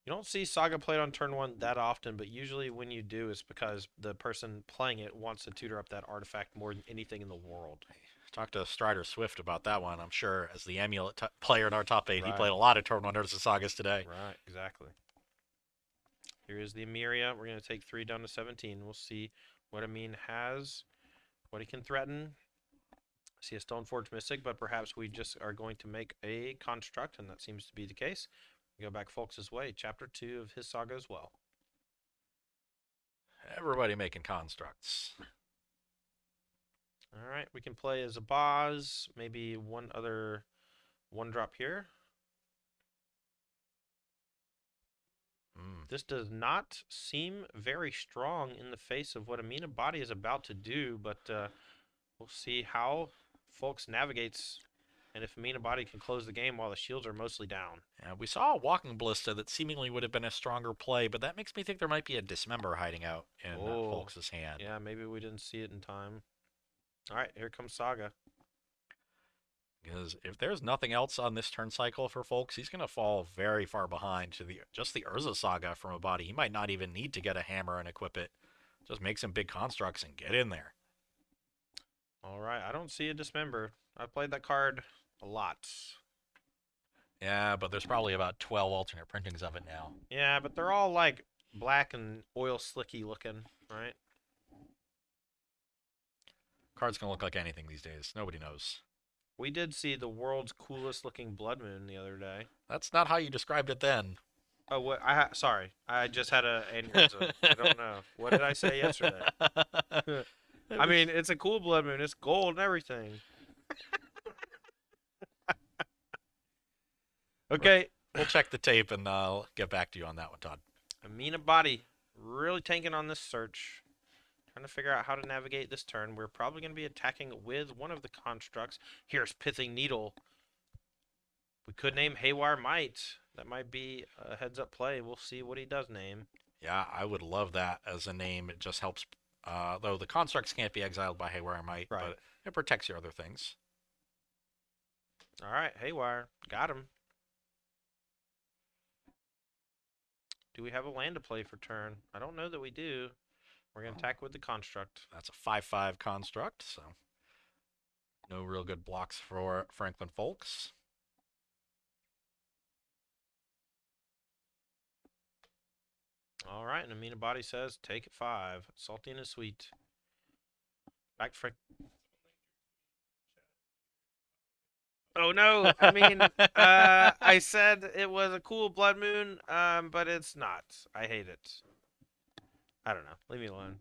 You don't see Saga played on turn 1 that often, but usually when you do, it's because the person playing it wants to tutor up that artifact more than anything in the world. Talk to Strider Swift about that one. I'm sure as the Amulet player in our top 8, Right. he played a lot of turn 1 Urza Sagas today. Right, exactly. Here is the Emiria. We're going to take 3 down to 17. We'll see what Amin has, what he can threaten. I see a Stoneforge Mystic, but perhaps we just are going to make a construct, and that seems to be the case. We go back Folks' way. Chapter 2 of his saga as well. Everybody making constructs. All right, we can play as a Boz, maybe one other 1-drop here. This does not seem very strong in the face of what Amenabody is about to do, but we'll see how Folks navigates and if Amenabody can close the game while the shields are mostly down. Yeah, we saw a Walking Ballista that seemingly would have been a stronger play, but that makes me think there might be a Dismember hiding out in Folks' hand. Yeah, maybe we didn't see it in time. All right, here comes Saga. Because if there's nothing else on this turn cycle for Folks, he's going to fall very far behind to just the Urza Saga from a body. He might not even need to get a hammer and equip it. Just make some big constructs and get in there. All right, I don't see a Dismember. I've played that card a lot. Yeah, but there's probably about 12 alternate printings of it now. Yeah, but they're all like black and oil slicky looking, right? Card's gonna look like anything these days. Nobody knows. We did see the world's coolest looking blood moon the other day. That's not how you described it then. Oh, what? Sorry, I just had a aneurysm. I don't know. What did I say yesterday? I mean, it's a cool blood moon. It's gold and everything. Okay, We'll check the tape and I'll get back to you on that one, Todd. Amina Body really tanking on this search. Trying to figure out how to navigate this turn. We're probably going to be attacking with one of the constructs. Here's Pithing Needle. We could name Haywire Might. That might be a heads-up play. We'll see what he does name. Yeah, I would love that as a name. It just helps, though the constructs can't be exiled by Haywire Might, Right. but it protects your other things. All right, Haywire. Got him. Do we have a land to play for turn? I don't know that we do. We're going to attack with the construct. That's a 5/5 construct, so no real good blocks for Franklin Folks. All right, and Amina Body says, take it 5. Salty and sweet. Back to Frank. Oh no! I mean, I said it was a cool blood moon, but it's not. I hate it. I don't know. Leave me alone.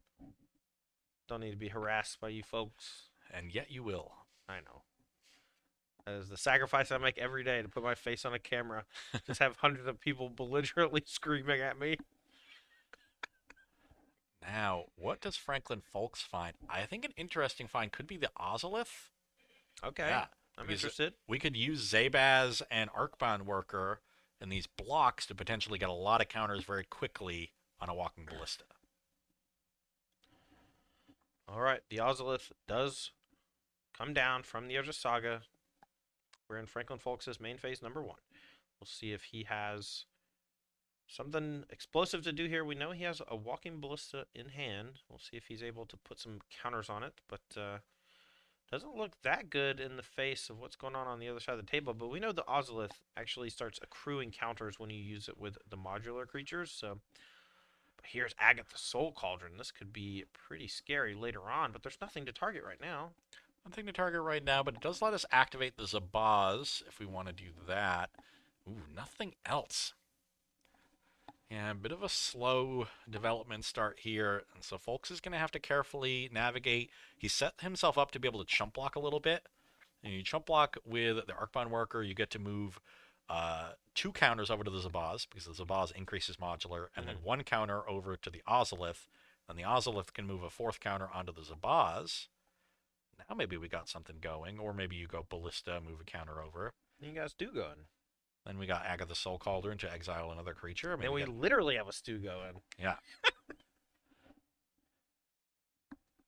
Don't need to be harassed by you folks. And yet you will. I know. That is the sacrifice I make every day to put my face on a camera. Just have hundreds of people belligerently screaming at me. Now, what does Franklin Folks find? I think an interesting find could be the Ozolith. Okay. Yeah, I'm because interested. we could use Zabaz and Arcbound Worker in these blocks to potentially get a lot of counters very quickly on a Walking Ballista. All right. The Ozolith does come down from the Urza Saga. We're in Franklin Folks' main phase number 1. We'll see if he has something explosive to do here. We know he has a Walking Ballista in hand. We'll see if he's able to put some counters on it, but doesn't look that good in the face of what's going on the other side of the table. But we know the Ozolith actually starts accruing counters when you use it with the modular creatures. So but here's Agatha Soul Cauldron. This could be pretty scary later on, but there's nothing to target right now. Nothing to target right now, but it does let us activate the Zabaz if we want to do that. Ooh, nothing else. Yeah, a bit of a slow development start here, and so Folks is going to have to carefully navigate. He set himself up to be able to chump block a little bit. And you chump block with the Arcbound Worker, you get to move 2 counters over to the Zabaz, because the Zabaz increases modular, and then 1 counter over to the Ozolith, and the Ozolith can move a 4th counter onto the Zabaz. Now maybe we got something going, or maybe you go Ballista, move a counter over. You guys do going. Then we got Agatha Soul Cauldron to exile another creature. I mean, And we literally have a stew going. yeah.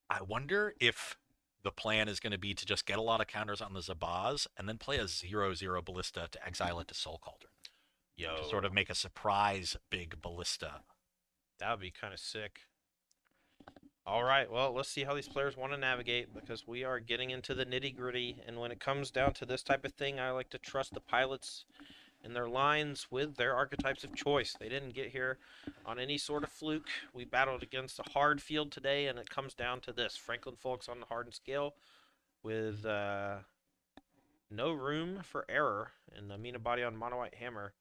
I wonder if the plan is going to be to just get a lot of counters on the Zabaz and then play a 0/0 Ballista to exile it to Soul Cauldron. Yo. To sort of make a surprise big Ballista. That would be kind of sick. All right, well, let's see how these players want to navigate because we are getting into the nitty-gritty. And when it comes down to this type of thing, I like to trust the pilots and their lines with their archetypes of choice. They didn't get here on any sort of fluke. We battled against a hard field today, and it comes down to this. Franklin Folks on the Hardened scale with no room for error, and Amina Body on Mono White Hammer.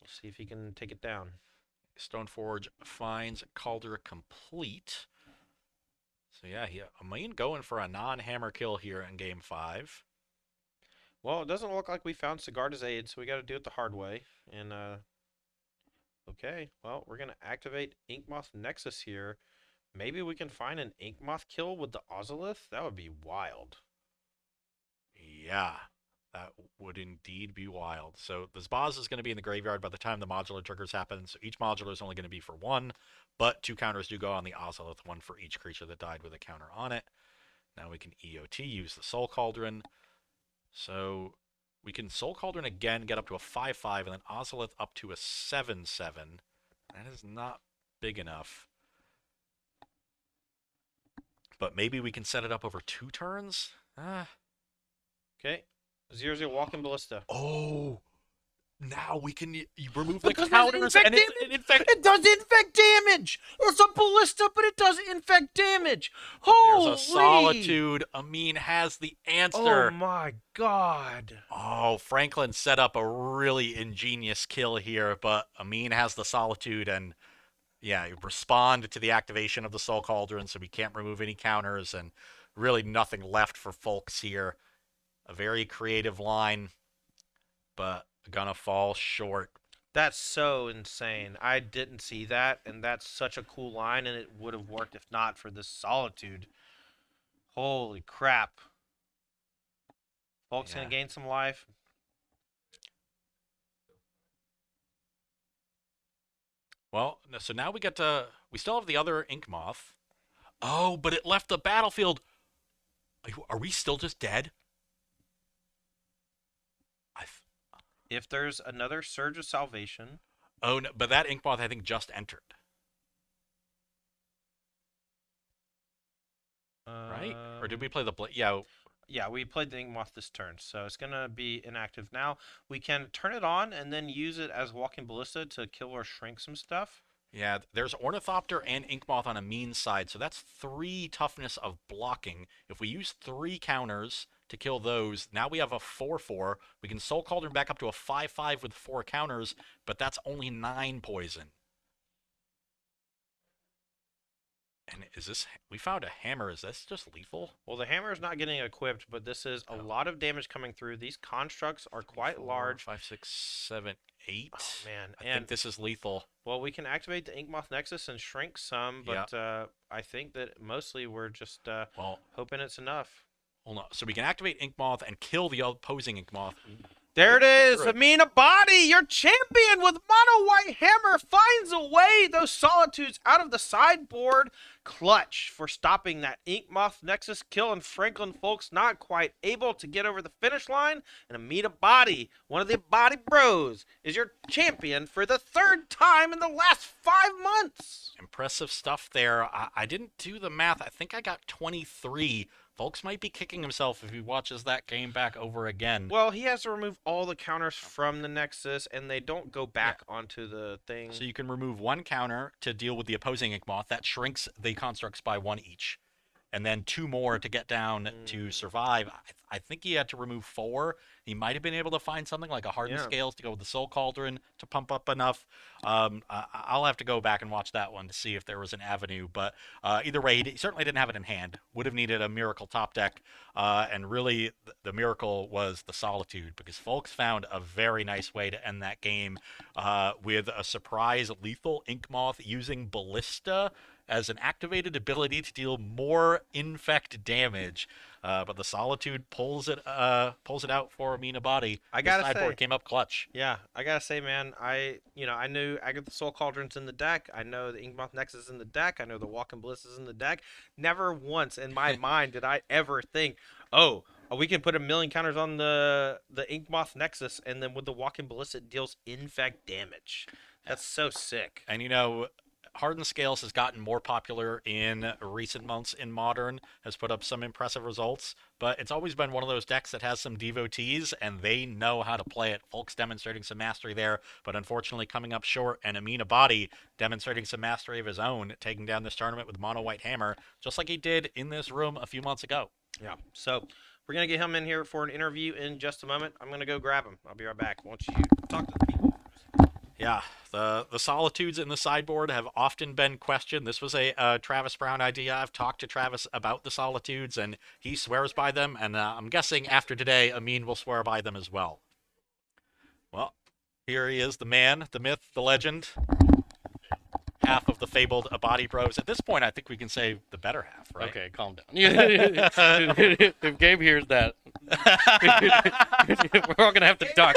We'll see if he can take it down. Stoneforge finds Calder complete. So yeah, Amin going for a non-hammer kill here in game 5. Well, it doesn't look like we found Sigarda's aid, so we got to do it the hard way. And, okay, well, we're going to activate Inkmoth Nexus here. Maybe we can find an Inkmoth kill with the Ozolith? That would be wild. Yeah, that would indeed be wild. So the Zabaz is going to be in the graveyard by the time the modular triggers happen. So each modular is only going to be for 1, but 2 counters do go on the Ozolith, 1 for each creature that died with a counter on it. Now we can EOT, use the Soul Cauldron. So we can Soul Cauldron again, get up to a 5/5, and then Ozolith up to a 7/7. That is not big enough. But maybe we can set it up over 2 turns? Okay. 0/0 Walking Ballista. Oh, now we can you remove the Because there's counters infect and it damage. infect. It does infect damage. It's a ballista, but it does infect damage. But there's a Holy! solitude. Amin has the Oh answer. my god. Oh, Franklin set up a really ingenious kill here, but Amin has the solitude and yeah, you respond to the activation of the Soul Cauldron, so we can't remove any counters, and really nothing left for Folks here. A very creative line, but gonna fall short. That's so insane. I didn't see that, and that's such a cool line, and it would have worked if not for this solitude. Holy crap. Folks Yeah. gonna gain some life. Well, so now we still have the other Ink Moth. Oh, but it left the battlefield. Are we still just dead? I If there's another Surge of Salvation. Oh, no, but that Ink Moth I think just entered. Right? Or did we play the yeah? Yeah, we played the Ink Moth this turn, so it's gonna be inactive now. We can turn it on and then use it as Walking Ballista to kill or shrink some stuff. Yeah, there's Ornithopter and Inkmoth on a mean side, so that's 3 toughness of blocking. If we use 3 counters to kill those, now we have a 4/4. We can Soul Cauldron back up to a 5/5 with 4 counters, but that's only 9 poison. And is this... We found a hammer. Is this just lethal? Well, the hammer is not getting equipped, but this is a lot of damage coming through. These constructs are quite 4, large. 5, 6, 7, 8. Oh, man. I think this is lethal. Well, we can activate the Inkmoth Nexus and shrink some, but I think that mostly we're just Well, hoping it's enough. hold on. So we can activate Inkmoth and kill the opposing Inkmoth. There it is, Good. Amina Body, your champion with Mono White Hammer finds a way those Solitudes out of the sideboard. Clutch for stopping that Inkmoth Nexus kill, and Franklin Folks not quite able to get over the finish line. And Amina Body, one of the Body Bros, is your champion for the 3rd time in the last 5 months. Impressive stuff there. I didn't do the math. I think I got 23. Folks might be kicking himself if he watches that game back over again. Well, he has to remove all the counters from the Nexus, and they don't go back onto the thing. So you can remove 1 counter to deal with the opposing Inkmoth. That shrinks the constructs by 1 each. And then 2 more to get down to survive. I think he had to remove 4. He might have been able to find something like a Hardened Scales to go with the Soul Cauldron to pump up enough. I'll have to go back and watch that one to see if there was an avenue. But either way, he certainly didn't have it in hand. Would have needed a Miracle top deck. And really, the miracle was the Solitude, because Folks found a very nice way to end that game with a surprise lethal Inkmoth using Ballista as an activated ability to deal more infect damage. But the Solitude pulls it out for Amina Body. I gotta the sideboard say, came up clutch. yeah, I gotta say, man, I knew I got the Soul Cauldron's in the deck. I know the Inkmoth Nexus is in the deck. I know the Walking Bliss is in the deck. Never once in my mind did I ever think, oh, we can put a million counters on the Inkmoth Nexus, and then with the Walking Bliss, it deals infect damage. That's so sick. And Hardened Scales has gotten more popular in recent months in Modern, has put up some impressive results, but it's always been one of those decks that has some devotees, and they know how to play it. Folks demonstrating some mastery there, but unfortunately coming up short, and Amina Body demonstrating some mastery of his own, taking down this tournament with Mono White Hammer, just like he did in this room a few months ago. Yeah, so we're going to get him in here for an interview in just a moment. I'm going to go grab him. I'll be right back. Won't you talk to the people? Yeah, the Solitudes in the sideboard have often been questioned. This was a Travis Brown idea. I've talked to Travis about the Solitudes, and he swears by them, and I'm guessing after today, Amin will swear by them as well. Well, here he is, the man, the myth, the legend. Half of the fabled Abadi Bros. At this point, I think we can say the better half, right? Okay, calm down. If Gabe hears that, we're all gonna have to duck.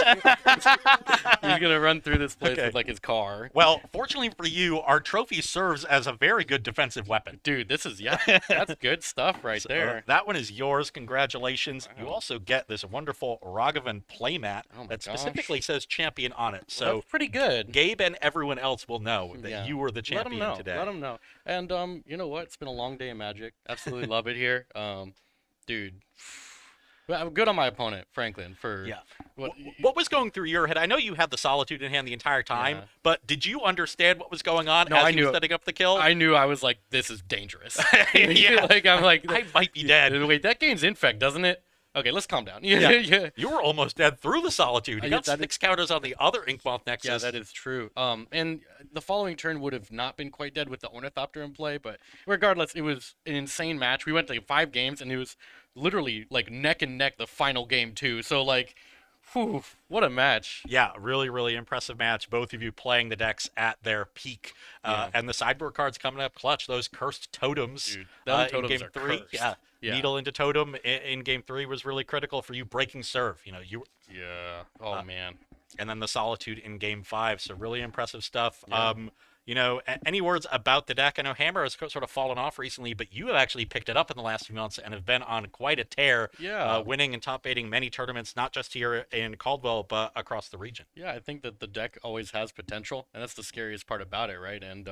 He's gonna run through this place with like his car. Well, fortunately for you, our trophy serves as a very good defensive weapon. Dude, this is that's good stuff right there. That one is yours. Congratulations. Wow. You also get this wonderful Raghavan playmat that specifically says champion on it. So that's pretty good. Gabe and everyone else will know that you were the champion today. Let them know. And you know what? It's been a long day of Magic. Absolutely love it here. Dude, Well, I'm good on my opponent, Franklin, for Yeah. what. What was going through your head? I know you had the Solitude in hand the entire time, Yeah. but did you understand what was going on No, as I he was knew. setting up the kill? I knew. I was like, this is dangerous. Yeah. Like I'm like, I might be dead. Wait, that game's infect, doesn't it? Okay, let's calm down. Yeah. Yeah. You were almost dead through the Solitude. You Yeah, got that 6 counters on the other Inkmoth Nexus. Yeah, that is true. And the following turn would have not been quite dead with the Ornithopter in play, but regardless, it was an insane match. We went to 5 games, and it was literally like neck and neck the final game too. So like, whew, what a match. Yeah, really, really impressive match. Both of you playing the decks at their peak. Yeah. And the sideboard cards coming up clutch. Those cursed totems, Dude, them in totems game are 3. cursed. Yeah. Yeah. Needle into totem in game 3 was really critical for you breaking serve. You know, Yeah. Oh man. and then the Solitude in game 5. So really impressive stuff. Yeah. Any words about the deck? I know Hammer has sort of fallen off recently, but you have actually picked it up in the last few months and have been on quite a tear, Yeah. winning and top aiding many tournaments, not just here in Caldwell, but across the region. Yeah, I think that the deck always has potential, and that's the scariest part about it, right? And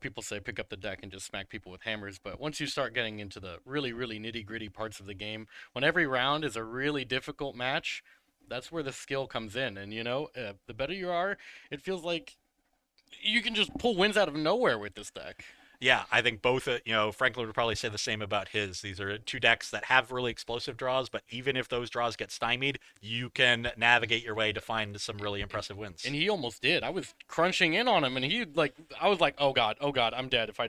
people say pick up the deck and just smack people with hammers, but once you start getting into the really, really nitty-gritty parts of the game, when every round is a really difficult match, that's where the skill comes in. And the better you are, it feels like you can just pull wins out of nowhere with this deck. Yeah, I think both, Franklin would probably say the same about his. These are 2 decks that have really explosive draws, but even if those draws get stymied, you can navigate your way to find some really impressive wins. And he almost did. I was crunching in on him, and I was like, oh god, I'm dead if I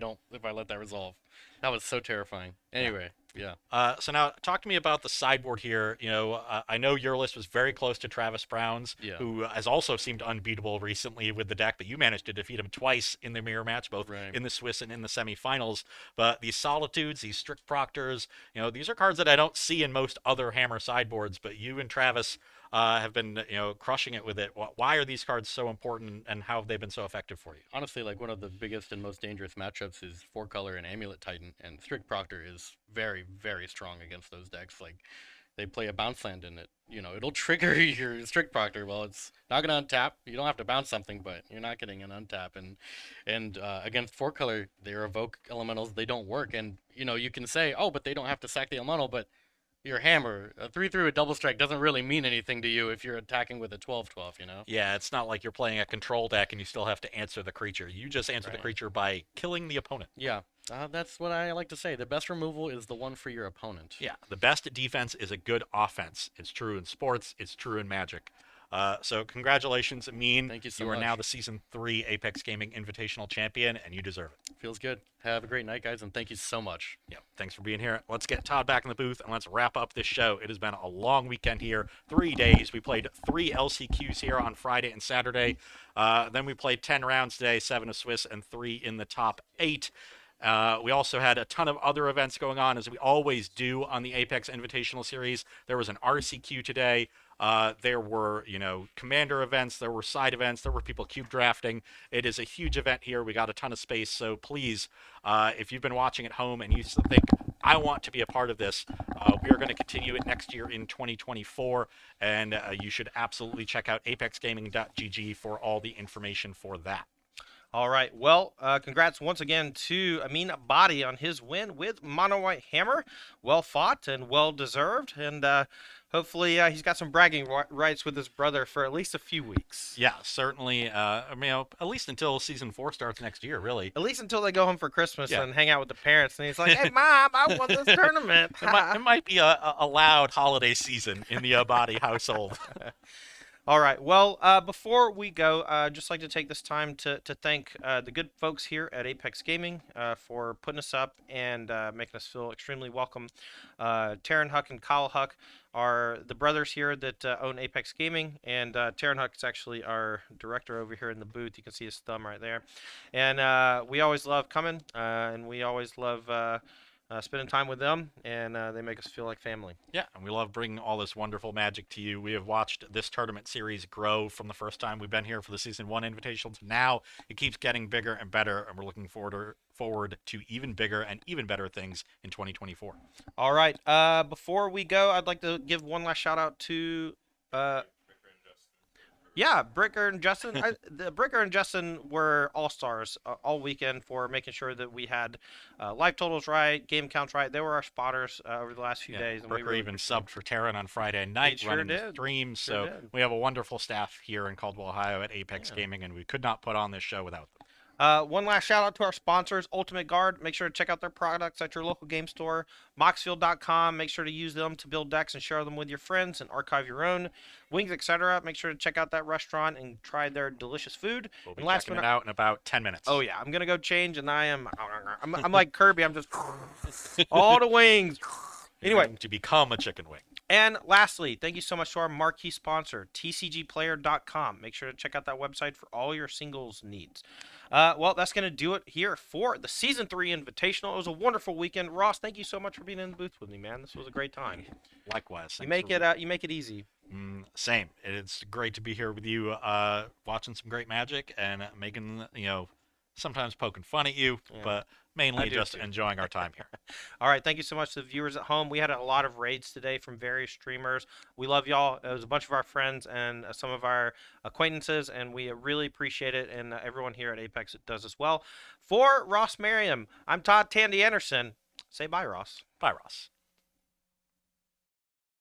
let that resolve. That was so terrifying. Anyway, yeah. So now, talk to me about the sideboard here. I know your list was very close to Travis Brown's, Yeah. who has also seemed unbeatable recently with the deck, but you managed to defeat him twice in the mirror match, both Right. in the Swiss and in the semifinals. But these Solitudes, these Strict Proctors, these are cards that I don't see in most other Hammer sideboards, but you and Travis have been, crushing it with it. Why are these cards so important, and how have they been so effective for you? Honestly, like one of the biggest and most dangerous matchups is 4-color and Amulet Titan, and Strict Proctor is very, very strong against those decks. Like, they play a bounce land in it. It'll trigger your Strict Proctor. Well, it's not going to untap. You don't have to bounce something, but you're not getting an untap. And against 4-color, their evoke elementals, they don't work. And, you can say, oh, but they don't have to sack the elemental, but your hammer, a 3/3 with double strike doesn't really mean anything to you if you're attacking with a 12/12, Yeah, it's not like you're playing a control deck and you still have to answer the creature. You just answer the Right. creature by killing the opponent. Yeah, that's what I like to say. The best removal is the one for your opponent. Yeah, the best defense is a good offense. It's true in sports. It's true in Magic. So congratulations, Amin. Thank you so You are much. now the Season 3 Apex Gaming Invitational Champion, and you deserve it. Feels good. Have a great night, guys, and thank you so much. Yeah, thanks for being here. Let's get Todd back in the booth, and let's wrap up this show. It has been a long weekend here, 3 days. We played 3 LCQs here on Friday and Saturday. Then we played 10 rounds today, 7 of Swiss and 3 in the top 8. We also had a ton of other events going on, as we always do on the Apex Invitational Series. There was an RCQ today. There were, commander events. There were side events. There were people cube drafting. It is a huge event here. We got a ton of space. So please, if you've been watching at home and you think, I want to be a part of this, we are going to continue it next year in 2024. And you should absolutely check out apexgaming.gg for all the information for that. All right. Well, congrats once again to Amin Abadi on his win with Mono White Hammer. Well fought and well deserved. And hopefully he's got some bragging rights with his brother for at least a few weeks. Yeah, certainly. At least until Season 4 starts next year, really. At least until they go home for Christmas Yeah. and hang out with the parents. And he's like, hey, Mom, I won this tournament. It might be a loud holiday season in the Abadi household. All right. Well, before we go, I'd just like to take this time to thank the good folks here at Apex Gaming for putting us up and making us feel extremely welcome. Taryn Huck and Kyle Huck are the brothers here that own Apex Gaming, and Taryn Huck is actually our director over here in the booth. You can see his thumb right there. And we always love coming, and we always love spending time with them, and they make us feel like family. Yeah, and we love bringing all this wonderful Magic to you. We have watched this tournament series grow from the first time we've been here for the Season 1 Invitational to now. It keeps getting bigger and better, and we're looking forward to even bigger and even better things in 2024. All right. Before we go, I'd like to give one last shout out to Yeah, Bricker and Justin. The Bricker and Justin were all stars all weekend for making sure that we had live totals right, game counts right. They were our spotters over the last few Yeah, days, and we Brooker really even appreciate it. subbed for Terran on Friday He night, sure running the did. stream. Sure So did. we have a wonderful staff here in Caldwell, Ohio at Apex Yeah. Gaming, and we could not put on this show without them. One last shout out to our sponsors, Ultimate Guard. Make sure to check out their products at your local game store. Moxfield.com. Make sure to use them to build decks and share them with your friends and archive your own. Wings, etc. Make sure to check out that restaurant and try their delicious food. We'll be And last checking but it not out in about 10 minutes. oh yeah, I'm gonna go change, and I'm like Kirby. I'm just all the wings. You're Anyway, going to become a chicken wing. and lastly, thank you so much to our marquee sponsor, TCGplayer.com. Make sure to check out that website for all your singles needs. Well, that's going to do it here for the Season 3 Invitational. It was a wonderful weekend. Ross, thank you so much for being in the booth with me, man. This was a great time. Likewise. You thanks make for- it you make it easy. Same. It's great to be here with you, watching some great Magic and making, sometimes poking fun at you, Yeah. but I mainly do just too. enjoying our time here. All right, thank you so much to the viewers at home. We had a lot of raids today from various streamers. We love y'all. It was a bunch of our friends and some of our acquaintances, and we really appreciate it. And everyone here at Apex does as well. For Ross Merriam, I'm Todd Tandy Anderson. Say bye, Ross. Bye, Ross.